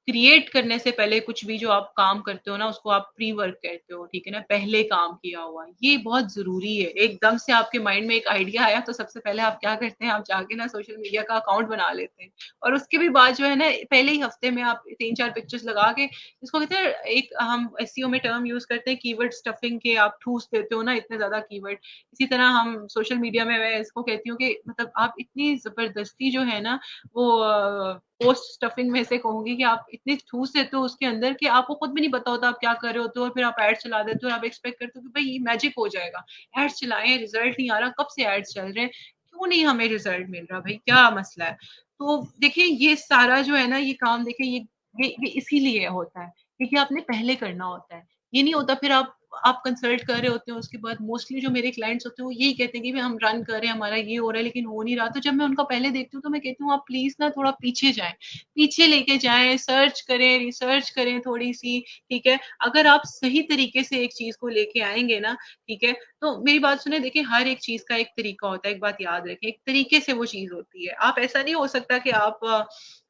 क्रिएट करने से पहले कुछ भी जो आप काम करते हो ना, उसको आप प्री वर्क कहते हो, ठीक है ना? पहले काम किया हुआ, ये बहुत ज़रूरी है। एकदम से आपके माइंड में एक आइडिया आया तो सबसे पहले आप क्या करते हैं, आप जाके ना सोशल मीडिया का अकाउंट बना लेते हैं और उसके भी बाद जो है ना, पहले ही हफ्ते में आप 3-4 पिक्चर्स लगा के इसको कहते हैं एक हम एसईओ में टर्म यूज़ करते हैं कीवर्ड स्टफिंग के आप ठूँस देते हो ना इतने ज़्यादा कीवर्ड। इसी तरह हम सोशल मीडिया में मैं इसको कहती हूँ कि मतलब आप इतनी ज़बरदस्ती जो है ना, वो पोस्ट स्टफिंग में से कहूँगी कि आप इतने ठूँस देते हो उसके अंदर कि आपको खुद भी नहीं पता होता आप क्या कर रहे होते हो और फिर आप एड्स चला देते हो और आप एक्सपेक्ट करते हो कि भई ये मैजिक हो जाएगा। एड्स चलाएँ, रिज़ल्ट नहीं आ रहा, कब से एड्स चल रहे हैं, क्यों नहीं हमें रिज़ल्ट मिल रहा भई, क्या मसला है? तो देखिए ये सारा जो है ना ये काम देखिए ये इसीलिए होता है, क्योंकि आपने पहले करना होता है। ये नहीं होता फिर आप कंसल्ट कर रहे होते हो उसके बाद मोस्टली जो मेरे क्लाइंट्स होते हैं वो यही कहते हैं कि भई हम रन कर रहे हैं, हमारा ये हो रहा है लेकिन हो नहीं रहा। तो जब मैं उनका पहले देखती हूँ तो मैं कहती हूँ आप प्लीज़ ना थोड़ा पीछे जाएँ। पीछे लेके जाएँ, सर्च करें, रिसर्च करें थोड़ी-सी, ठीक है? अगर आप सही तरीके से एक चीज़ को लेके आएँगे ना, ठीक है? तो मेरी बात सुनें देखिए हर एक चीज़ का एक तरीका होता है, एक बात याद रखें, एक तरीके से वो चीज़ होती है। आप ऐसा नहीं हो सकता कि आप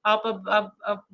अब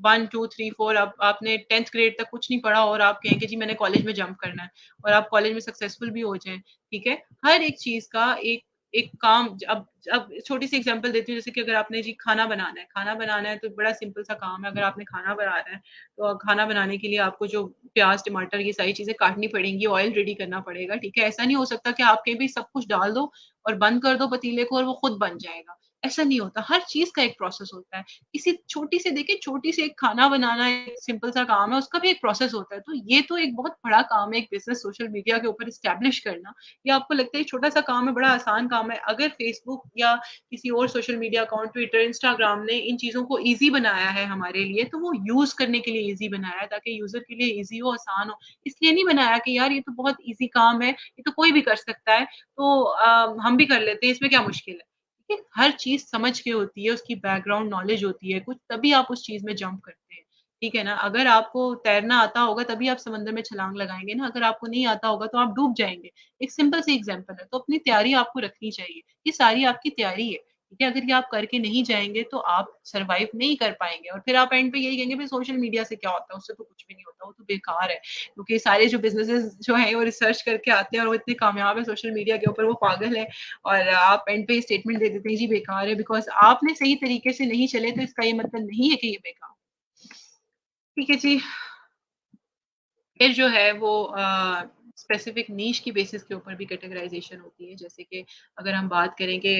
1, 2, 3, 4 अब आपने 10th ग्रेड तक कुछ नहीं पढ़ा और आप कहें कि जी मैंने कॉलेज में जंप करना है और आप कॉलेज में सक्सेसफुल भी हो जाएँ, ठीक है? हर एक चीज़ का एक एक काम अब छोटी-सी एग्ज़ाम्पल देती हूँ जैसे कि अगर आपने जी खाना बनाना है तो बड़ा सिंपल सा काम है। अगर आपने खाना बनाना है, तो खाना बनाने के लिए आपको जो प्याज़, टमाटर ये सारी चीज़ें काटनी पड़ेंगी, ऑयल रेडी करना पड़ेगा, ठीक है? ऐसा नहीं हो सकता कि आप कहीं भी सब कुछ डाल दो और बंद कर दो पतीले को और वो खुद बन जाएगा। ऐसा नहीं होता, हर चीज़ का एक प्रोसेस होता है। किसी छोटी सी देखिए छोटी सी एक खाना बनाना एक सिंपल सा काम है, उसका भी एक प्रोसेस होता है। तो ये तो एक बहुत बड़ा काम है, एक बिज़नेस सोशल मीडिया के ऊपर एस्टेब्लिश करना। ये आपको लगता है छोटा-सा काम है, बड़ा आसान काम है। अगर फ़ेसबुक या किसी और social media account, Twitter, Instagram ने इन चीज़ों को ईज़ी बनाया है हमारे लिए, तो वो यूज़ करने के लिए ईज़ी बनाया है ताकि यूज़र के लिए ईज़ी हो, आसान हो। इसलिए नहीं बनाया कि यार ये तो बहुत ईज़ी काम है, ये तो कोई भी कर सकता है, तो हम भी कर लेते हैं, इसमें क्या मुश्किल है? ठीक है? हर चीज़ समझ के होती है, उसकी बैकग्राउंड नॉलेज होती है कुछ, तभी आप उस चीज़ में जंप करते हैं। ठीक है ना? अगर आपको तैरना आता होगा तभी आप समंदर में छलांग लगाएँगे ना, अगर आपको नहीं आता होगा तो आप डूब जाएँगे। एक सिंपल सी एग्ज़ाम्पल है, तो अपनी तैयारी आपको रखनी चाहिए। ये सारी आपकी तैयारी है। ठीक है? अगर ये आप करके नहीं जाएँगे तो आप सर्वाइव नहीं कर पाएँगे और फिर आप एंड पे यही कहेंगे भई सोशल मीडिया से क्या होता है? उससे तो कुछ भी नहीं होता, वो तो बेकार है। क्योंकि सारे जो बिज़नेसेस जो हैं वो रिसर्च करके आते हैं और वो इतने कामयाब हैं सोशल मीडिया के ऊपर, वो पागल हैं और आप एंड पे ये स्टेटमेंट दे देते हैं जी बेकार है बिकॉज़ आपने सही तरीके से नहीं चले तो इसका ये मतलब नहीं है कि ये बेकार। ठीक है जी। फिर जो है वो स्पेसिफिक नीश की बेसिस के ऊपर भी कैटेगराइज़ेशन होती है। जैसे कि अगर हम बात करें कि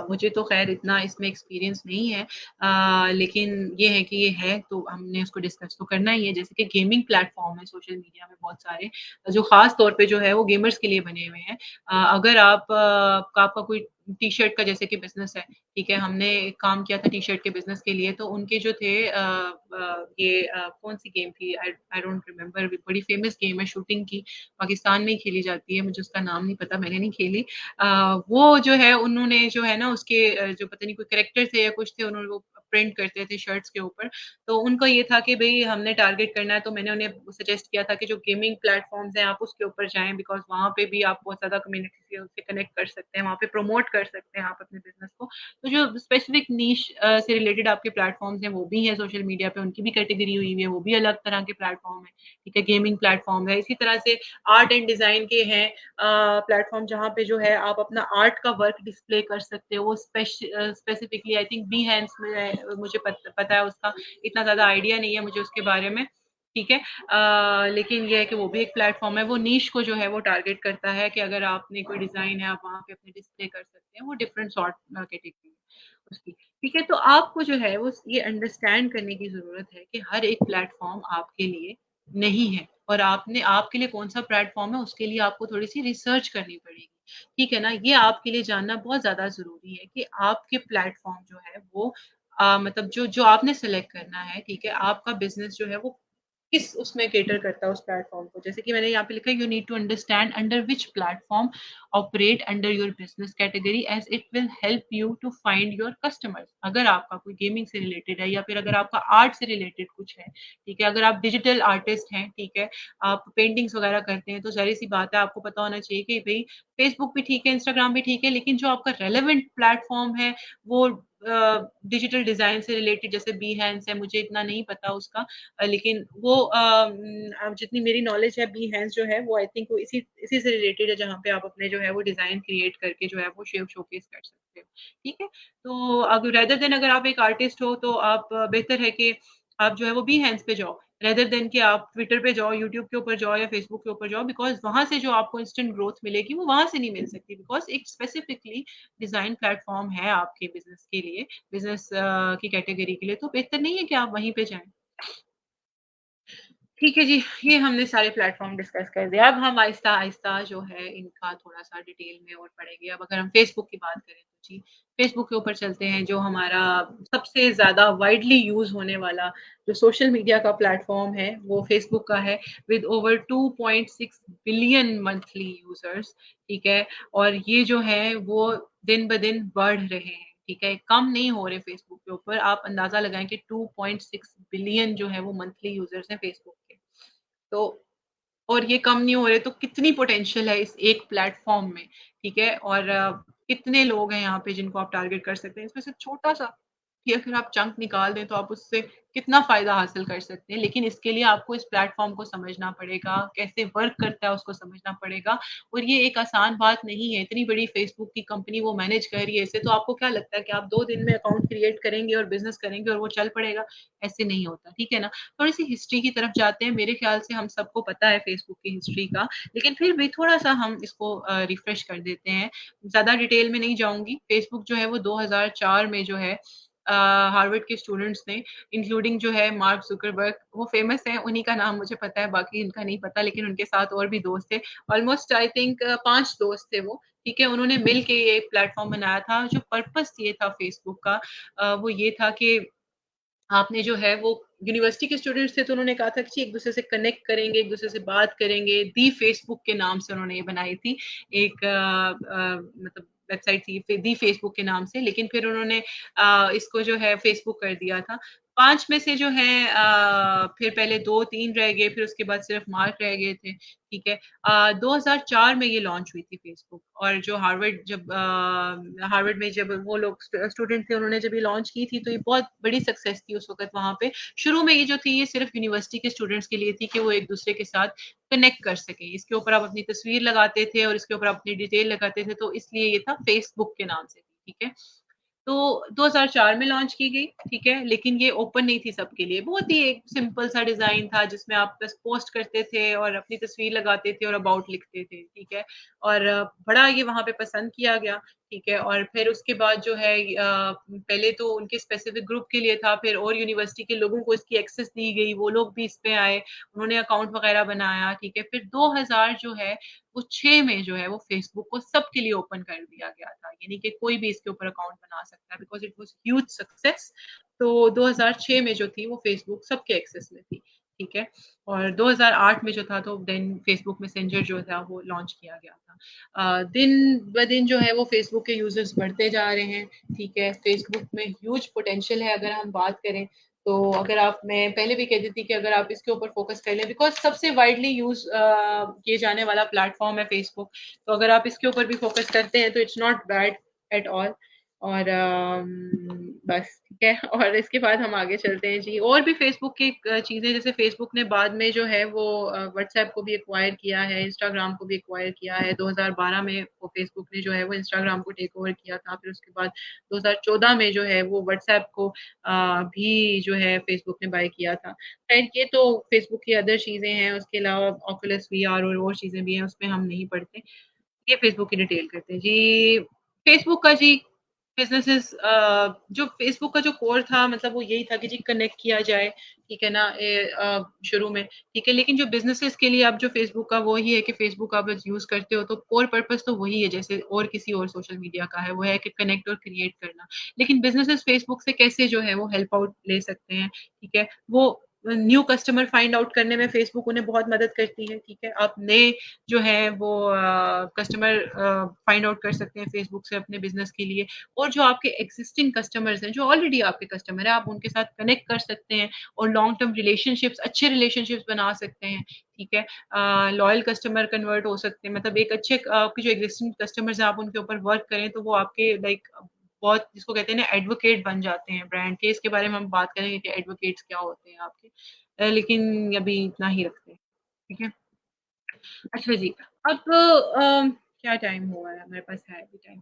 मुझे तो ख़ैर इतना इसमें एक्सपीरियंस नहीं है लेकिन ये है कि ये है तो हमने उसको डिस्कस तो करना ही है। जैसे कि गेमिंग प्लेटफ़ॉर्म है सोशल मीडिया में बहुत सारे जो ख़ास तौर पे जो है वो गेमर्स के लिए बने हुए हैं। अगर आपका कोई टी-शर्ट का जैसे कि बिज़नेस है, ठीक है? हमने काम किया था टी-शर्ट के बिज़नेस के लिए तो उनके जो थे कौन-सी गेम थी आई आई डोंट रिमेंबर बड़ी फ़ेमस गेम है शूटिंग की, पाकिस्तान में ही खेली जाती है, मुझे उसका नाम नहीं पता, मैंने नहीं खेली। वो जो है उन्होंने जो है ना उसके जो पता नहीं कोई कैरेक्टर थे या कुछ थे उन्होंने वो प्रिंट करते थे शर्ट्स के ऊपर, तो उनका ये था कि भई हमने टारगेट करना है तो मैंने उन्हें सजेस्ट किया था कि जो गेमिंग प्लेटफ़ॉर्म्स हैं आप उसके ऊपर जाएँ बिकॉज़ वहाँ पे भी आप बहुत ज़्यादा कम्युनिटी से उससे कनेक्ट कर सकते हैं, वहाँ पे प्रमोट कर सकते हैं आप अपने बिज़नेस को। तो जो स्पेसिफिक नीश से रिलेटेड आपके प्लेटफ़ॉर्म्स हैं, वो भी हैं सोशल मीडिया पे, उनकी भी कैटेगरी हुई हुई है, वो भी अलग तरह के प्लेटफ़ॉर्म हैं, ठीक है? गेमिंग प्लेटफ़ॉर्म है, इसी तरह से आर्ट एंड डिज़ाइन के हैं प्लेटफ़ॉर्म जहाँ पे जो है आप अपना आर्ट का वर्क डिस्प्ले कर सकते हो, वो स्पेसिफिकली आई थिंक behance में है मुझे पता है उसका, इतना ज़्यादा आइडिया नहीं है मुझे उसके बारे में, ठीक है? लेकिन ये है कि वो भी एक प्लेटफ़ॉर्म है, वो नीश को जो है वो टारगेट करता है कि अगर आपने कोई डिज़ाइन है, आप वहाँ पे अपने डिस्प्ले कर सकते हैं, वो डिफरेंट सॉर्ट कैटेगरी है उसकी। ठीक है, तो आपको जो है वो ये अंडरस्टैंड करने की ज़रूरत है कि हर एक प्लेटफ़ॉर्म आपके लिए नहीं है और आपने आपके लिए कौन-सा प्लेटफ़ॉर्म है उसके लिए आपको थोड़ी-सी रिसर्च करनी पड़ेगी। ठीक है ना? ये आपके लिए जानना बहुत ज़्यादा ज़रूरी है कि आपके प्लेटफ़ॉर्म जो है वो मतलब जो जो आपने सेलेक्ट करना है, ठीक है? आपका बिज़नेस जो है वो किस उसमें कैटर करता है उस प्लेटफ़ॉर्म को। जैसे कि मैंने यहाँ पे लिखा है you need to understand under which platform operate under your business category as it will help you to find your customers. अगर आपका कोई गेमिंग से रिलेटेड है या फिर अगर आपका आर्ट से रिलेटेड कुछ है, ठीक है? अगर आप डिजिटल आर्टिस्ट हैं, ठीक है? आप पेंटिंग्स वगैरह करते हैं, तो ज़ाहिर-सी बात है आपको पता होना चाहिए कि भई फ़ेसबुक भी ठीक है, इंस्टाग्राम भी ठीक है, लेकिन जो आपका रेलेवेंट प्लेटफ़ॉर्म है वो डिजिटल डिज़ाइन से रिलेटेड जैसे behance है, मुझे इतना नहीं पता उसका लेकिन वो अब जितनी मेरी नॉलेज है behance जो है वो आई थिंक वो इसी इसी से रिलेटेड है जहाँ पे आप अपने जो है वो डिज़ाइन क्रिएट करके जो है वो शोकेस कर सकते हो, ठीक है? तो अगर रेदर देन अगर आप एक आर्टिस्ट हो तो आप बेहतर है कि आप जो है वो behance पे जाओ, रेदर देन कि आप ट्विटर पे जाओ, यूट्यूब के ऊपर जाओ या फेसबुक के ऊपर जाओ बिकॉज़ वहाँ से जो आपको इंस्टेंट ग्रोथ मिलेगी वो वहाँ से नहीं मिल सकती बिकॉज़ एक स्पेसिफिकली डिज़ाइन प्लेटफ़ॉर्म है आपके बिज़नेस के लिए, बिज़नेस की कैटेगरी के लिए, तो बेहतर नहीं है कि आप वहीं पे जाएँ। ठीक है जी, ये हमने सारे प्लेटफ़ॉर्म डिस्कस कर दिए। अब हम आहिस्ता-आहिस्ता जो है इनका थोड़ा-सा डिटेल में और पढ़ेंगे। अब अगर हम फ़ेसबुक की बात करें तो जी, फ़ेसबुक के ऊपर चलते हैं जो हमारा सबसे ज़्यादा वाइडली यूज़ होने वाला जो सोशल मीडिया का प्लेटफ़ॉर्म है, वो फ़ेसबुक का है with over 2.6 billion monthly users, ठीक है? और ये जो है वो दिन-ब-दिन बढ़ रहे हैं, ठीक है? कम नहीं हो रहे फ़ेसबुक के ऊपर। आप अंदाज़ा लगाएँ कि 2.6 बिलियन जो है वो मंथली यूज़र्स हैं फ़ेसबुक के। तो और ये कम नहीं हो रहे तो कितनी पोटेंशियल है इस एक प्लेटफ़ॉर्म में, ठीक है? और कितने लोग हैं यहाँ पे जिनको आप टारगेट कर सकते हैं। इसमें से छोटा-सा कि अगर आप चंक निकाल दें तो आप उससे कितना फ़ायदा हासिल कर सकते हैं। लेकिन इसके लिए आपको इस प्लेटफ़ॉर्म को समझना पड़ेगा, कैसे वर्क करता है उसको समझना पड़ेगा और ये एक आसान बात नहीं है। इतनी बड़ी फ़ेसबुक की कंपनी वो मैनेज कर रही है इसे, तो आपको क्या लगता है कि आप 2 दिन में अकाउंट क्रिएट करेंगे और बिज़नेस करेंगे और वो चल पड़ेगा? ऐसे नहीं होता, ठीक है ना? थोड़ी-सी हिस्ट्री की तरफ जाते हैं। मेरे ख़्याल से हम सबको पता है फ़ेसबुक की हिस्ट्री का, लेकिन फिर भी थोड़ा-सा हम इसको रिफ्रेश कर देते हैं। ज़्यादा डिटेल में नहीं जाऊँगी। फ़ेसबुक जो है वो 2004 में जो है हार्वर्ड के स्टूडेंट्स ने इंक्लूडिंग जो है मार्क ज़ुकरबर्ग वो फ़ेमस हैं, उन्हीं का नाम मुझे पता है, बाकी इनका नहीं पता लेकिन उनके साथ और भी दोस्त थे। ऑलमोस्ट आई थिंक 5 दोस्त थे वो, ठीक है? उन्होंने मिल के ये एक प्लेटफ़ॉर्म बनाया था। जो पर्पज़ ये था फ़ेसबुक का वो ये था कि आपने जो है वो यूनिवर्सिटी के स्टूडेंट्स थे तो उन्होंने कहा था कि एक-दूसरे से कनेक्ट करेंगे, एक-दूसरे से बात करेंगे। दी फेसबुक के नाम से उन्होंने ये बनाई थी। एक मतलब वेबसाइट थी दी फेसबुक के नाम से लेकिन फिर उन्होंने इसको जो है फेसबुक कर दिया था। 5 में से जो है फिर पहले 2-3 रह गए, फिर उसके बाद सिर्फ मार्क रह गए थे, ठीक है। 2004 में ये लॉन्च हुई थी फेसबुक, और जो हार्वर्ड में जब वो लोग स्टूडेंट थे, उन्होंने जब ये लॉन्च की थी, तो ये बहुत बड़ी सक्सेस थी उस वक़्त वहाँ पे। शुरू में ये जो थी, ये सिर्फ यूनिवर्सिटी के स्टूडेंट्स के लिए थी कि वो एक-दूसरे के साथ कनेक्ट कर सकें। इसके ऊपर आप अपनी तस्वीर लगाते थे और इसके ऊपर अपनी डिटेल लगाते थे, तो इसलिए ये था फेसबुक के नाम से, ठीक है। तो 2004 में लॉन्च की गई, ठीक है, लेकिन ये ओपन नहीं थी सबके लिए। बहुत ही एक सिंपल सा डिज़ाइन था जिसमें आप बस पोस्ट करते थे और अपनी तस्वीर लगाते थे और अबाउट लिखते थे, ठीक है। और बड़ा ये वहाँ पे पसंद किया गया, ठीक है। और फिर उसके बाद जो है पहले तो उनके स्पेसिफिक ग्रुप के लिए था, फिर और यूनिवर्सिटी के लोगों को इसकी एक्सेस दी गई, वो लोग भी इस पे आए, उन्होंने अकाउंट वगैरह बनाया, ठीक है। फिर 2000 जो है वो 6 में जो है वो फेसबुक को सबके लिए ओपन कर दिया गया था, यानी कि कोई भी इसके ऊपर अकाउंट बना सकता है, because it was huge success. तो 2006 में जो थी वो फेसबुक सबके एक्सेस में थी, ठीक है। और 2008 में जो था, तो देन फेसबुक मैसेंजर जो था वो लॉन्च किया गया था। दिन-ब-दिन जो है वो फेसबुक के यूज़र्स बढ़ते जा रहे हैं, ठीक है। फेसबुक में ह्यूज पोटेंशियल है, अगर हम बात करें तो। अगर आप, मैं पहले भी कहती थी कि अगर आप इसके ऊपर फ़ोकस कर लें, बिकॉज़ सबसे वाइडली यूज़ किए जाने वाला प्लेटफ़ॉर्म है फ़ेसबुक। तो अगर आप इसके ऊपर भी फ़ोकस करते हैं तो it's not bad at all. और बस ठीक है। और इसके बाद हम आगे चलते हैं जी। और भी फ़ेसबुक की चीज़ें, जैसे फ़ेसबुक ने बाद में जो है वो व्हाट्सऐप को भी एक्वायर किया है, इंस्टाग्राम को भी एक्वायर किया है। 2012 में वो फ़ेसबुक ने जो है वो इंस्टाग्राम को टेक ओवर किया था। फिर उसके बाद 2014 में जो है वो व्हाट्सऐप को भी जो है फ़ेसबुक ने बाय किया था। खैर ये तो फ़ेसबुक की अदर चीज़ें हैं, उसके अलावा ऑकुलस वीआर और चीज़ें भी हैं, उसमें हम नहीं पढ़ते। ये फ़ेसबुक की डिटेल करते हैं। जी, फ़ेसबुक का जी बिज़नेसेस जो फ़ेसबुक का जो कोर था, मतलब वो यही था कि जी कनेक्ट किया जाए, ठीक है ना? शुरू में, ठीक है। लेकिन जो बिज़नेसेस के लिए अब जो फ़ेसबुक का वो ही है कि फ़ेसबुक आप यूज़ करते हो, तो कोर पर्पज़ तो वही है जैसे और किसी और सोशल मीडिया का है, वो है कि कनेक्ट और क्रिएट करना। लेकिन बिज़नेसेस फ़ेसबुक से कैसे जो है वो हेल्प आउट ले सकते हैं, ठीक है? वो न्यू कस्टमर फाइंड आउट करने में फ़ेसबुक उन्हें बहुत मदद करती है, ठीक है? आप नए जो है वो कस्टमर फाइंड आउट कर सकते हैं फेसबुक से अपने बिज़नेस के लिए। और जो आपके एक्सिस्टिंग कस्टमर्स हैं, जो ऑलरेडी आपके कस्टमर हैं, आप उनके साथ कनेक्ट कर सकते हैं और लॉन्ग टर्म रिलेशनशिप्स, अच्छे रिलेशनशिप्स बना सकते हैं, ठीक है। लॉयल कस्टमर कन्वर्ट हो सकते हैं, मतलब एक अच्छे आपके जो एक्सिस्टिंग कस्टमर्स हैं, आप उनके ऊपर वर्क करें तो वो आपके लाइक बहुत, जिसको कहते हैं ना, एडवोकेट बन जाते हैं ब्रांड के। इसके बारे में हम बात करेंगे कि एडवोकेट्स क्या होते हैं आपके। लेकिन अभी इतना ही रखते हैं, ठीक है। अच्छा जी, अब क्या टाइम हुआ है? हमारे पास है अभी टाइम।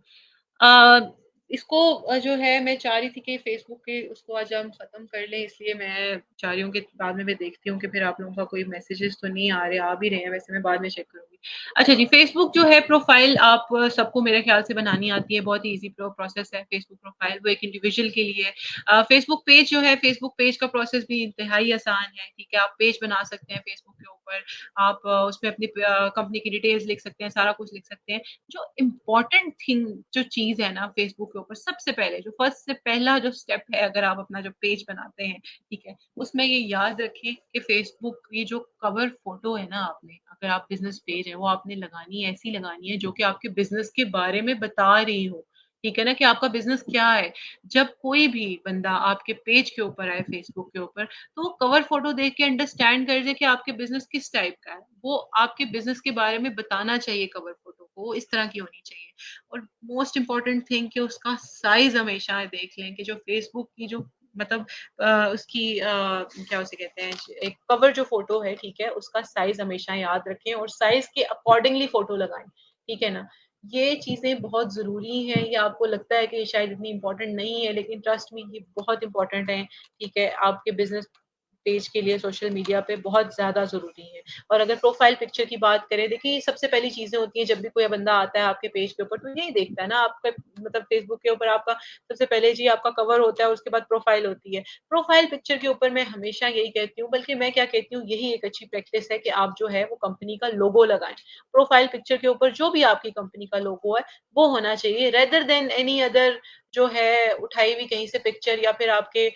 अ, इसको जो है मैं चाह रही थी कि फ़ेसबुक के उसको आज हम ख़त्म कर लें, इसलिए मैं चाह रही हूँ कि बाद में मैं देखती हूँ कि फिर आप लोगों का कोई मैसेजेस तो नहीं आ रहे, आ भी रहे हैं वैसे, मैं बाद में चेक करूँगी। अच्छा जी, फ़ेसबुक जो है प्रोफ़ाइल आप सबको मेरे ख़्याल से बनानी आती है, बहुत ही ईज़ी प्रोसेस है फ़ेसबुक प्रोफ़ाइल, वो एक इंडिविजुअल के लिए है। फ़ेसबुक पेज जो है, फ़ेसबुक पेज का प्रोसेस भी इंतहाई आसान है, ठीक है? आप पेज बना सकते हैं फ़ेसबुक के ऊपर, आप उसमें अपनी कंपनी की डिटेल्स लिख सकते हैं, सारा कुछ लिख सकते हैं। जो इम्पोर्टेंट थिंग, जो चीज़ है ना फ़ेसबुक के ऊपर, सबसे पहले जो फर्स्ट से पहला जो स्टेप है, अगर आप अपना जो पेज बनाते हैं, ठीक है? उसमें ये याद रखें कि फ़ेसबुक की जो कवर फ़ोटो है ना, आपने, अगर आप बिज़नेस पेज है, वो आपने लगानी है, ऐसी लगानी है जो कि आपके बिज़नेस के बारे में बता रही हो, ठीक है ना? कि आपका बिज़नेस क्या है। जब कोई भी बंदा आपके पेज के ऊपर आए फ़ेसबुक के ऊपर, तो वो कवर फ़ोटो देख के अंडरस्टैंड कर जाए कि आपके बिज़नेस किस टाइप का है। वो आपके बिज़नेस के बारे में बताना चाहिए कवर फ़ोटो को, वो इस तरह की होनी चाहिए। और मोस्ट इम्पोर्टेंट थिंग कि उसका साइज़ हमेशा देख लें कि जो फ़ेसबुक की जो, मतलब उसकी क्या उसे कहते हैं, एक कवर जो फ़ोटो है, ठीक है? उसका साइज़ हमेशा याद रखें और साइज़ के अकॉर्डिंगली फ़ोटो लगाएँ, ठीक है ना? ये चीज़ें बहुत ज़रूरी हैं, ये आपको लगता है कि ये शायद इतनी इम्पोर्टेंट नहीं है, लेकिन ट्रस्ट मी, ये बहुत इम्पोर्टेंट हैं, ठीक है? आपके बिज़नेस पेज के लिए सोशल मीडिया पे बहुत ज़्यादा ज़रूरी है। और अगर प्रोफ़ाइल पिक्चर की बात करें, देखिए ये सबसे पहली चीज़ें होती हैं, जब भी कोई बंदा आता है आपके पेज के ऊपर, तो यही देखता है ना आपका, मतलब फ़ेसबुक के ऊपर आपका सबसे पहले जी आपका कवर होता है, उसके बाद प्रोफ़ाइल होती है। प्रोफ़ाइल पिक्चर के ऊपर मैं हमेशा यही कहती हूँ, बल्कि मैं क्या कहती हूँ, यही एक अच्छी प्रैक्टिस है कि आप जो है वो कंपनी का लोगो लगाएँ। प्रोफ़ाइल पिक्चर के ऊपर जो भी आपकी कंपनी का लोगो है, वो होना चाहिए, रेदर देन एनी अदर जो है उठाई हुई कहीं से पिक्चर, या फिर आपके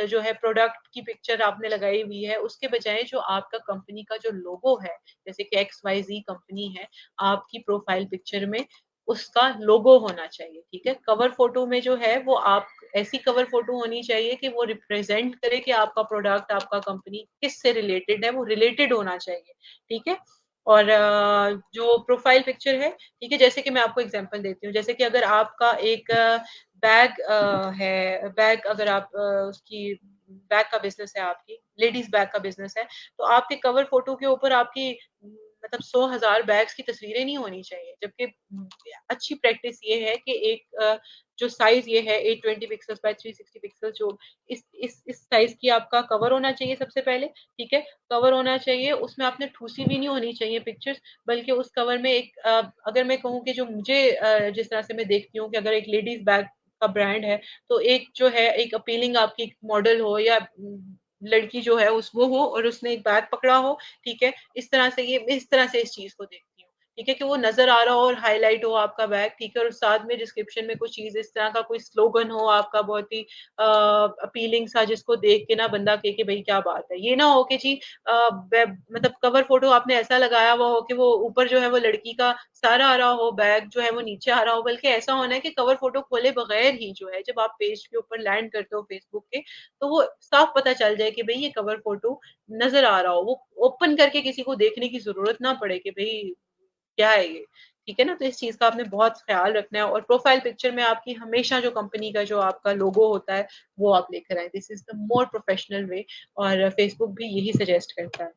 जो है प्रोडक्ट की पिक्चर आपने लगाई हुई है, उसके बजाय जो आपका कंपनी का जो लोगो है, जैसे कि XYZ कंपनी है, आपकी प्रोफ़ाइल पिक्चर में उसका लोगो होना चाहिए, ठीक है? कवर फ़ोटो में जो है वो आप ऐसी कवर फ़ोटो होनी चाहिए कि वो रिप्रेज़ेंट करे कि आपका प्रोडक्ट, आपका कंपनी किससे रिलेटेड है, वो रिलेटेड होना चाहिए, ठीक है? और जो प्रोफ़ाइल पिक्चर है, ठीक है? जैसे कि मैं आपको एग्ज़ाम्पल देती हूँ, जैसे कि अगर आपका एक बैग है, बैग अगर आप उसकी बैग का बिज़नेस है आपकी, लेडीज़ बैग का बिज़नेस है, तो आपके कवर फ़ोटो के ऊपर आपकी मतलब 100,000 बैग्स की तस्वीरें नहीं होनी चाहिए। जबकि अच्छी प्रैक्टिस ये है कि एक जो साइज़ ये है 820 पिक्सेल्स बाय 360 पिक्सेल्स जो इस साइज़ की आपका कवर होना चाहिए सबसे पहले, ठीक है? कवर होना चाहिए, उसमें आपने ठूसी भी नहीं होनी चाहिए पिक्चर्स, बल्कि उस कवर में एक अगर मैं कहूँ कि जो मुझे जिस तरह से मैं देखती हूँ कि अगर एक लेडीज़ बैग का ब्रांड है, तो एक जो है एक अपीलिंग आपकी मॉडल हो या लड़की जो है उस वो हो और उसने एक बैग पकड़ा हो, ठीक है? इस तरह से इस चीज़ को देखती हूँ, ठीक है? कि वो नज़र आ रहा हो और हाइलाइट हो आपका बैग, ठीक है? और साथ में डिस्क्रिप्शन में कुछ चीज़ इस तरह का कोई स्लोगन हो आपका बहुत ही अपीलिंग सा जिसको देख के ना बंदा कहे कि भई क्या बात है। ये ना हो कि जी वेब मतलब कवर फ़ोटो आपने ऐसा लगाया हुआ हो कि वो ऊपर जो है वो लड़की का सर आ रहा हो, बैग जो है वो नीचे आ रहा हो, बल्कि ऐसा होना है कि कवर फ़ोटो खोले बगैर ही जो है जब आप पेज के ऊपर लैंड करते हो फेसबुक के, तो वो साफ पता चल जाए कि भई ये कवर फ़ोटो नज़र आ रहा हो। वो ओपन करके किसी को देखने की ज़रूरत ना पड़े कि भई क्या है ये? ठीक है ना? तो इस चीज़ का आपने बहुत ख़्याल रखना है और प्रोफ़ाइल पिक्चर में आपकी हमेशा जो कंपनी का जो आपका लोगो होता है, वो आप लेकर आएँ। This is the more professional way और फेसबुक भी यही सजेस्ट करता है।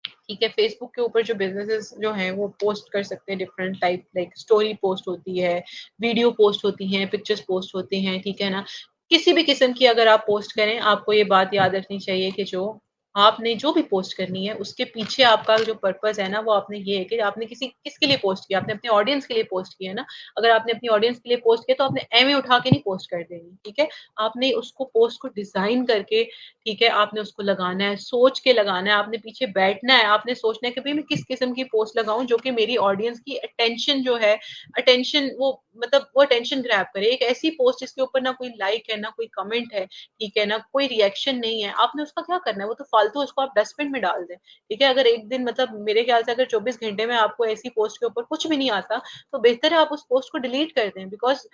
ठीक है, फेसबुक के ऊपर जो बिज़नेसेस जो हैं वो पोस्ट कर सकते हैं different type like story post होती है, वीडियो पोस्ट होती हैं, पिक्चर्स पोस्ट होती हैं, ठीक है ना? किसी भी किस्म की अगर आप पोस्ट करें, आपको ये बात याद रखनी चाहिए कि जो आपने जो भी पोस्ट करनी है, उसके पीछे आपका जो पर्पज़ है ना, वो आपने ये है कि आपने किसके लिए पोस्ट किया? आपने अपने ऑडियंस के लिए पोस्ट किया है ना? अगर आपने अपनी ऑडियंस के लिए पोस्ट किया, तो आपने ऐवें उठा के नहीं पोस्ट कर देनी, ठीक है? आपने उसको पोस्ट को डिज़ाइन करके ठीक है, आपने उसको लगाना है, सोच के लगाना है, आपने पीछे बैठना है, आपने सोचना है कि भई मैं किस किस्म की पोस्ट लगाऊँ जो कि मेरी ऑडियंस की अटेंशन जो है, अटेंशन वो मतलब वो अटेंशन ग्रैब करे। एक ऐसी पोस्ट जिसके ऊपर ना कोई लाइक है, ना कोई कमेंट है, ठीक है, ना कोई रिएक्शन नहीं है, आपने उसका क्या करना है? वो तो फालतू उसको आप डस्टबिन में डाल दें, ठीक है? अगर एक दिन मतलब मेरे ख्याल से अगर 24 घंटे में आपको ऐसी पोस्ट के ऊपर कुछ भी नहीं आता, तो बेहतर है आप उस पोस्ट को डिलीट कर दें बिकॉज़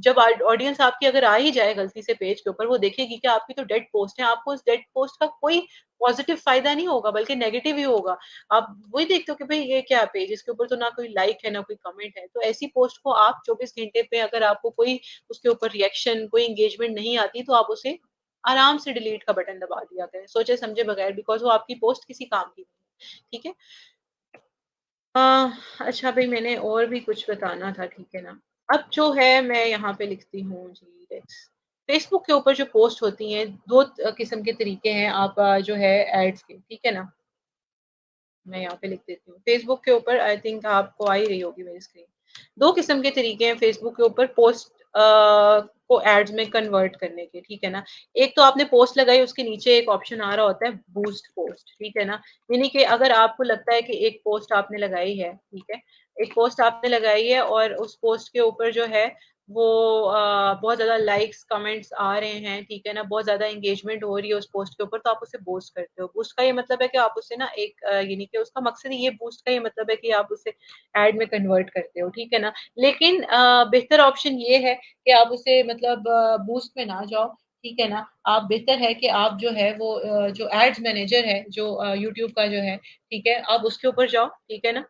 जब ऑडियंस आपकी अगर आ ही जाए गलती से पेज के ऊपर, वो देखेगी कि आपकी तो डेड पोस्ट है, आपको उस डेड पोस्ट का कोई पॉजिटिव फ़ायदा नहीं होगा, बल्कि नेगेटिव ही होगा। आप वही देखते हो कि भई ये क्या पेज, इसके ऊपर तो ना कोई लाइक है, ना कोई कमेंट है। तो ऐसी पोस्ट को आप 24 घंटे पे अगर आपको कोई उसके ऊपर रिएक्शन, कोई एंगेजमेंट नहीं आती, तो आप उसे आराम से डिलीट का बटन दबा दिया करें, सोचे-समझे बगैर बिकॉज़ वो आपकी पोस्ट किसी काम की नहीं है। ठीक है? अ, अच्छा भई मैंने और भी कुछ बताना था, ठीक है ना? अब जो है मैं यहाँ पे लिखती हूँ जी लेट्स फेसबुक के ऊपर जो पोस्ट होती हैं 2 किस्म के तरीके हैं आप जो है एड्स के, ठीक है ना? मैं यहाँ पे लिख देती हूँ। फेसबुक के ऊपर आई थिंक आपको आ ही रही होगी मेरी स्क्रीन। 2 किस्म के तरीके हैं फेसबुक के ऊपर पोस्ट को एड्स में कन्वर्ट करने के, ठीक है ना? एक तो आपने पोस्ट लगाई उसके नीचे एक ऑप्शन आ रहा होता है बूस्ट पोस्ट, ठीक है ना? यानी कि अगर आपको लगता है कि एक पोस्ट आपने लगाई है, ठीक है? एक पोस्ट आपने लगाई है और उस पोस्ट के ऊपर जो है वो बहुत ज़्यादा लाइक्स, कमेंट्स आ रहे हैं, ठीक है ना? बहुत ज़्यादा एंगेजमेंट हो रही है उस पोस्ट के ऊपर तो आप उसे बूस्ट करते हो। बूस्ट का ये मतलब है कि आप उसे ना एक यानी कि उसका मकसद ये बूस्ट का ये मतलब है कि आप उसे एड में कन्वर्ट करते हो, ठीक है ना? लेकिन बेहतर ऑप्शन ये है कि आप उसे मतलब बूस्ट में ना जाओ, ठीक है ना? आप बेहतर है कि आप जो है वो जो एड्स मैनेजर है, जो यूट्यूब का जो है, ठीक है? आप उसके ऊपर जाओ, ठीक है ना?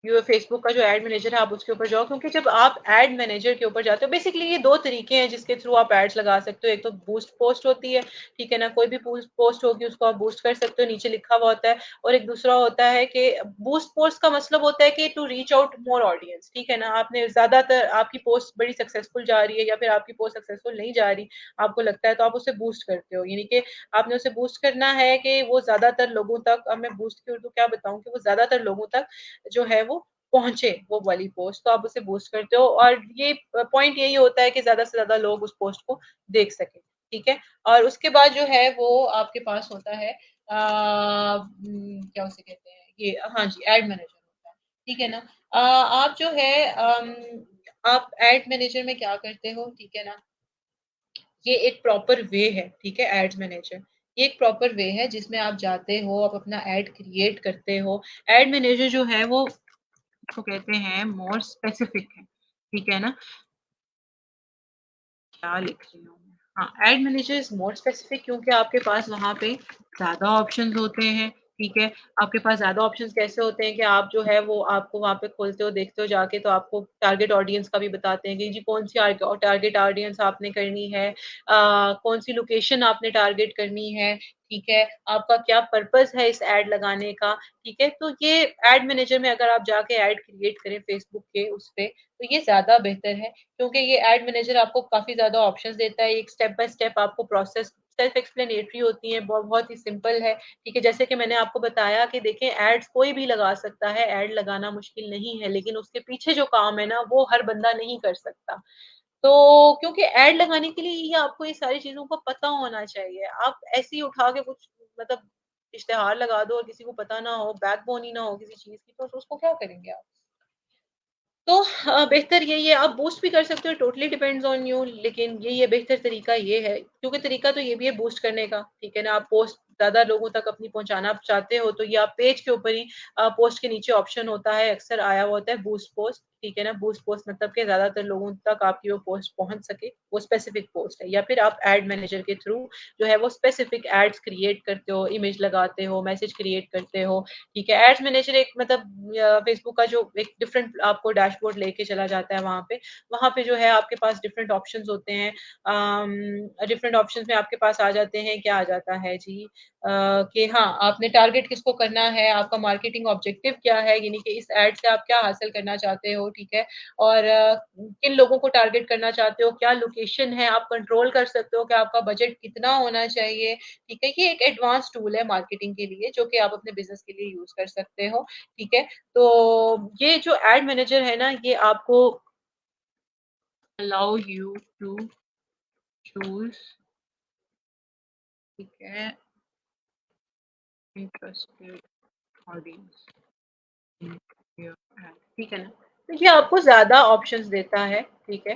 यो फेसबुक का जो एड मैनेजर है आप उसके ऊपर जाओ क्योंकि जब आप एड मैनेजर के ऊपर जाते हो बेसिकली ये 2 तरीके हैं जिसके थ्रू आप एड्स लगा सकते हो। एक तो बूस्ट पोस्ट होती है, ठीक है ना? कोई भी पोस्ट होगी उसको आप बूस्ट कर सकते हो, नीचे लिखा हुआ होता है और एक दूसरा होता है कि बूस्ट पोस्ट का मतलब होता है कि to reach out more audience, ठीक है ना? आपने ज़्यादातर आपकी पोस्ट बड़ी सक्सेसफुल जा रही है या फिर आपकी पोस्ट सक्सेसफुल नहीं जा रही, आपको लगता है तो आप उसे बूस्ट करते हो। यानी कि आपने उसे बूस्ट करना है कि वो ज़्यादातर लोगों तक अब मैं बूस्ट की उर्दू क्या बताऊँ कि वो ज़्यादातर लोगों तक जो है वो पहुँचे वो वाली पोस्ट, तो आप उसे बूस्ट करते हो और ये पॉइंट यही होता है कि ज़्यादा से ज़्यादा लोग उस पोस्ट को देख सकें, ठीक है? और उसके बाद जो है वो आपके पास होता है क्या उसे कहते हैं ये हाँ जी, एड मैनेजर होता है, ठीक है ना? आप जो है आप एड मैनेजर में क्या करते हो, ठीक है ना? ये एक प्रॉपर वे है, ठीक है? Ads manager. ये एक प्रॉपर वे है जिसमें आप जाते हो, आप अपना एड क्रिएट करते हो। एड मैनेजर जो है वो इसको कहते हैं मोर स्पेसिफिक है, ठीक है ना? क्या लिख रही हूँ मैं? हाँ, add manager is more specific क्योंकि आपके पास वहाँ पे ज़्यादा ऑप्शंस होते हैं, ठीक है? आपके पास ज़्यादा ऑप्शंस कैसे होते हैं कि आप जो है वो आपको वहाँ पे खोलते हो, देखते हो जाके तो आपको टारगेट ऑडियंस का भी बताते हैं कि जी कौन-सी टारगेट ऑडियंस आपने करनी है, कौन-सी लोकेशन आपने टारगेट करनी है, ठीक है? आपका क्या पर्पज़ है इस एड लगाने का, ठीक है? तो ये एड मैनेजर में अगर आप जाके एड क्रिएट करें फेसबुक के उस पे, तो ये ज़्यादा बेहतर है। क्योंकि ये एड मैनेजर आपको काफ़ी ज़्यादा ऑप्शंस देता है, एक स्टेप बाय स्टेप आपको प्रोसेस सेल्फ एक्सप्लेनेटरी होती है, बहुत ही सिंपल है, ठीक है? जैसे कि मैंने आपको बताया कि देखिए एड्स कोई भी लगा सकता है, एड लगाना मुश्किल नहीं है, लेकिन उसके पीछे जो काम है ना, वो हर बंदा नहीं कर सकता। तो क्योंकि एड लगाने के लिए ये आपको ये सारी चीज़ों का पता होना चाहिए। आप ऐसे ही उठा के कुछ मतलब इश्तिहार लगा दो और किसी को पता ना हो, बैकबोन ही ना हो किसी चीज़ की, तो उसको क्या करेंगे आप? तो बेहतर यही है, आप बूस्ट भी कर सकते हो, टोटली डिपेंड्स ऑन यू लेकिन यही है बेहतर तरीका ये है क्योंकि तरीका तो ये भी है बूस्ट करने का, ठीक है ना? आप पोस्ट ज़्यादा लोगों तक अपनी पहुँचाना चाहते हो, तो ये आप पेज के ऊपर ही पोस्ट के नीचे ऑप्शन होता है, अक्सर आया हुआ होता है बूस्ट पोस्ट, ठीक है ना? बूस्ट पोस्ट मतलब कि ज़्यादातर लोगों तक आपकी वो पोस्ट पहुँच सके, वो स्पेसिफिक पोस्ट है या फिर आप एड मैनेजर के थ्रू जो है वो स्पेसिफिक एड्स क्रिएट करते हो, इमेज लगाते हो, मैसेज क्रिएट करते हो, ठीक है। एड्स मैनेजर एक मतलब फेसबुक का जो एक डिफरेंट आपको डैशबोर्ड लेके चला जाता है वहाँ पे। वहाँ पे जो है आपके पास डिफरेंट ऑप्शंस होते हैं। डिफरेंट ऑप्शंस में आपके पास आ जाते हैं, क्या आ जाता है जी कि हाँ, आपने टारगेट किसको करना है, आपका मार्केटिंग ऑब्जेक्टिव क्या है, यानी कि इस एड से आप क्या हासिल करना चाहते हो, ठीक है? और किन लोगों को टारगेट करना चाहते हो, क्या लोकेशन है, आप कंट्रोल कर सकते हो कि आपका बजट कितना होना चाहिए, ठीक है? ये एक एडवांस टूल है मार्केटिंग के लिए जो कि आप अपने बिज़नेस के लिए यूज़ कर सकते हो, ठीक है? तो ये जो एड मैनेजर है ना, ये आपको अलाउ यू टू चूज़ ठीक है, interested audience in your add ठीक है ना? तो ये आपको ज़्यादा ऑप्शंस देता है, ठीक है?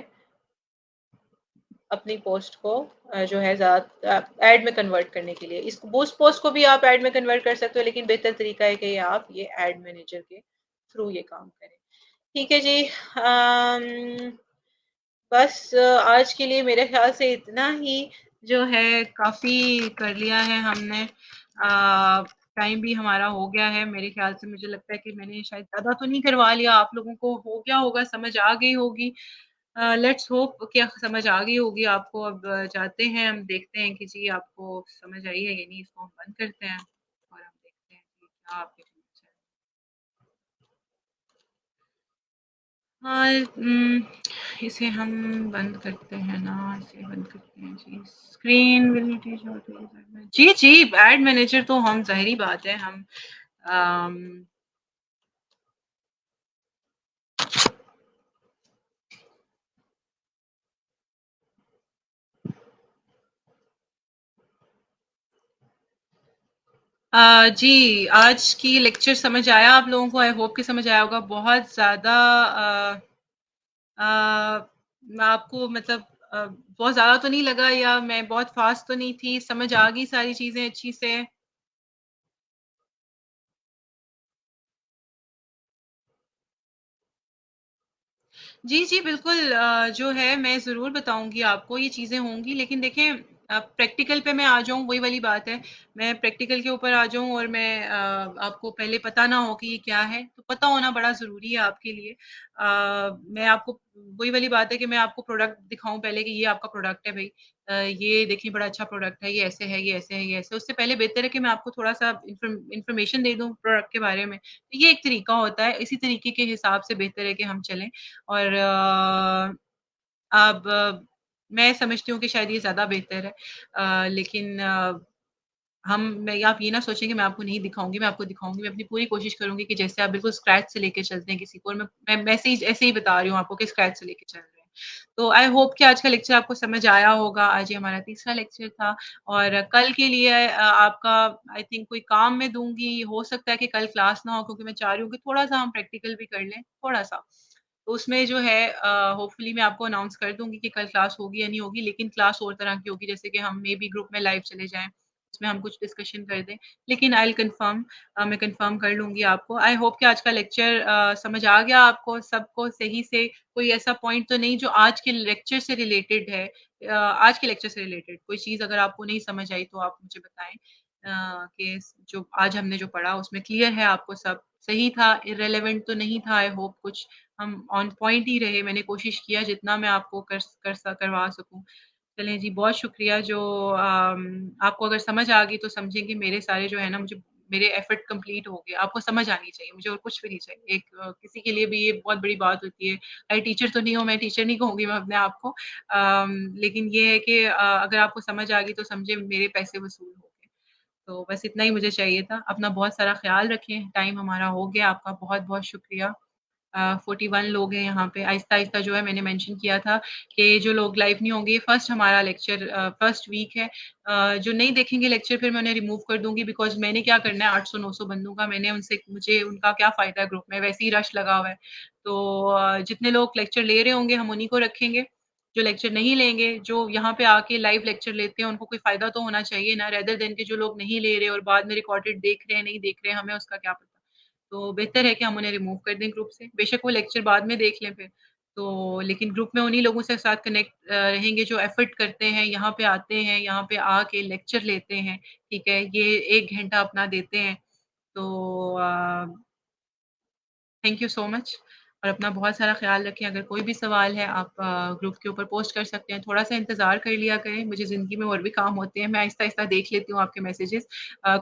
अपनी पोस्ट को जो है एड में कन्वर्ट करने के लिए। इस बूस्ट पोस्ट को भी आप एड में कन्वर्ट कर सकते हो, लेकिन बेहतर तरीका है कि आप ये एड मैनेजर के थ्रू ये काम करें। ठीक है जी। बस आज के लिए मेरे ख़्याल से इतना ही जो है काफ़ी कर लिया है हमने। टाइम भी हमारा हो गया है मेरे ख़्याल से मुझे लगता है कि मैंने शायद ज़्यादा तो नहीं करवा लिया, आप लोगों को हो गया होगा, समझ आ गई होगी। लेट्स होप कि समझ आ गई होगी आपको। अब जाते हैं, हम देखते हैं कि जी आपको समझ आई है या नहीं, इसको हम बंद करते हैं और हम देखते हैं कि क्या आपके समझ है। हाँ, इसे हम बंद करते हैं ना, इसे बंद करते हैं जी। स्क्रीन विजिबिलिटी जो होती है जी, जी, एड मैनेजर तो हम ज़ाहिर-सी बात है हम अम जी, आज की लेक्चर समझ आया आप लोगों को? आई होप कि समझ आया होगा। बहुत ज़्यादा मैं आपको मतलब बहुत ज़्यादा तो नहीं लगा या मैं बहुत फ़ास्ट तो नहीं थी, समझ आ गई सारी चीज़ें अच्छी से? जी, जी, बिल्कुल जो है मैं ज़रूर बताऊँगी आपको ये चीज़ें होंगी लेकिन देखें प्रैक्टिकल पे मैं आ जाऊँ वही वाली बात है। मैं प्रैक्टिकल के ऊपर आ जाऊँ और मैं आपको पहले पता ना हो कि ये क्या है, तो पता होना बड़ा ज़रूरी है आपके लिए। मैं आपको वही वाली बात है कि मैं आपको प्रोडक्ट दिखाऊँ पहले कि ये आपका प्रोडक्ट है भई। ये देखिए बड़ा अच्छा प्रोडक्ट है, ये ऐसे है, ये ऐसे है, ये ऐसे है। उससे पहले बेहतर है कि मैं आपको थोड़ा-सा इन्फॉर्मेशन दे दूँ प्रोडक्ट के बारे में। तो ये एक तरीका होता है, इसी तरीके के हिसाब से बेहतर है कि हम चलें। और अब मैं समझती हूँ कि शायद ये ज़्यादा बेहतर है। लेकिन हम मैं आप ये ना सोचें कि मैं आपको नहीं दिखाऊँगी, मैं आपको दिखाऊँगी, मैं अपनी पूरी कोशिश करूँगी कि जैसे आप बिल्कुल स्क्रैच से लेके चलते हैं किसी को और मैं ऐसे ही बता रही हूँ आपको कि स्क्रैच से लेके चल रहे हैं। तो आई होप कि आज का लेक्चर आपको समझ आया होगा। आज ये हमारा तीसरा लेक्चर था और कल के लिए आपका आई थिंक कोई काम मैं दूँगी, हो सकता है कि कल क्लास ना हो क्योंकि मैं चाह रही हूँ कि थोड़ा-सा हम प्रैक्टिकल भी कर लें, थोड़ा-सा। तो उसमें जो है होपफुली मैं आपको अनाउंस कर दूँगी कि कल क्लास होगी या नहीं होगी, लेकिन क्लास और तरह की होगी, जैसे कि हम मेबी ग्रुप में लाइव चले जाएँ। उसमें हम कुछ डिस्कशन कर दें। लेकिन आई विल कन्फर्म मैं कन्फर्म कर लूँगी आपको। आई होप कि आज का लेक्चर समझ आ गया आपको सबको सही से, कोई ऐसा पॉइंट तो नहीं जो आज के लेक्चर से रिलेटेड है। आज के लेक्चर से रिलेटेड कोई चीज़ अगर आपको नहीं समझ आई तो आप मुझे बताएँ। कि जो आज हमने जो पढ़ा उसमें क्लियर है आपको सब? सही था, इर्रेलेवेंट तो नहीं था आई होप कुछ? हम ऑन पॉइंट ही रहे, मैंने कोशिश किया जितना मैं आपको करवा सकूँ। चलें जी, बहुत शुक्रिया जो आपको अगर समझ आ गई तो समझें कि मेरे सारे जो है ना मुझे मेरे एफर्ट कंप्लीट हो गए। आपको समझ आनी चाहिए, मुझे और कुछ भी नहीं चाहिए। एक किसी के लिए भी ये बहुत बड़ी बात होती है। टीचर तो नहीं हूँ मैं, टीचर नहीं कहूँगी मैं अपने आप को। लेकिन ये है कि अगर आपको समझ आ गई तो समझे मेरे पैसे वसूल हो गए। तो बस इतना ही मुझे चाहिए था। अपना बहुत सारा ख़्याल रखें, टाइम हमारा हो गया। आपका बहुत-बहुत शुक्रिया। 41 लोग हैं यहाँ पे। आहिस्ता-आहिस्ता जो है मैंने मेंशन किया था कि जो लोग लाइव नहीं होंगे, ये फर्स्ट हमारा लेक्चर फर्स्ट वीक है। जो नहीं देखेंगे लेक्चर फिर मैं उन्हें रिमूव कर दूँगी बिकॉज़ मैंने क्या करना है 800-900 बंदों का मैंने उनसे मुझे उनका क्या फ़ायदा है ग्रुप में, वैसे ही रश लगा हुआ है। तो जितने लोग लेक्चर ले रहे होंगे हम उन्हीं को रखेंगे। जो लेक्चर नहीं लेंगे, जो यहाँ पे आके लाइव लेक्चर लेते हैं उनको कोई फ़ायदा तो होना चाहिए ना, रेदर देन के जो लोग नहीं ले रहे और बाद में रिकॉर्डेड देख रहे हैं, नहीं देख रहे हैं, हमें उसका क्या पता। तो बेहतर है कि हम उन्हें रिमूव कर दें ग्रुप से। बेशक वो लेक्चर बाद में देख लें फिर। तो लेकिन ग्रुप में उन्हीं लोगों से साथ कनेक्ट रहेंगे जो एफर्ट करते हैं, यहाँ पे आते हैं, यहाँ पे आके लेक्चर लेते हैं, ठीक है? ये 1 घंटा अपना देते हैं। तो थैंक यू सो मच और अपना बहुत सारा ख़्याल रखें। अगर कोई भी सवाल है आप ग्रुप के ऊपर पोस्ट कर सकते हैं। थोड़ा-सा इंतज़ार कर लिया करें, मुझे ज़िंदगी में और भी काम होते हैं। मैं आहिस्ता-आहिस्ता देख लेती हूँ आपके मैसेजेज़।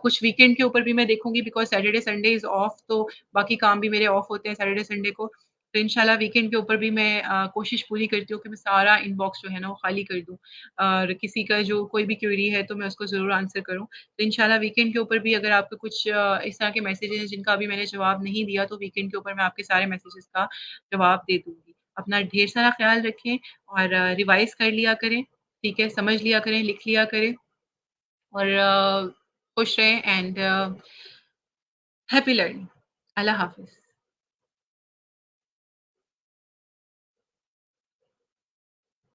कुछ वीकेंड के ऊपर भी मैं देखूँगी because Saturday, Sunday is of तो बाकी काम भी मेरे ऑफ होते हैं सैटरडे, संडे को। तो इंशाल्लाह वीकेंड के ऊपर भी मैं कोशिश पूरी करती हूँ कि मैं सारा इनबॉक्स जो है ना वो खाली कर दूँ। और किसी का जो कोई भी क्वेरी है तो मैं उसको ज़रूर आंसर करूँ। तो इंशाल्लाह वीकेंड के ऊपर भी अगर आपके कुछ इस तरह के मैसेजेज़ हैं जिनका अभी मैंने जवाब नहीं दिया तो वीकेंड के ऊपर मैं आपके सारे मैसेजेज़ का जवाब दे दूँगी। अपना ढेर सारा ख़्याल रखें और रिवाइज़ कर लिया करें, ठीक है? समझ लिया करें, लिख लिया करें और खुश रहें एंड हैप्पी लर्निंग। अल्लाह हाफ़िज़।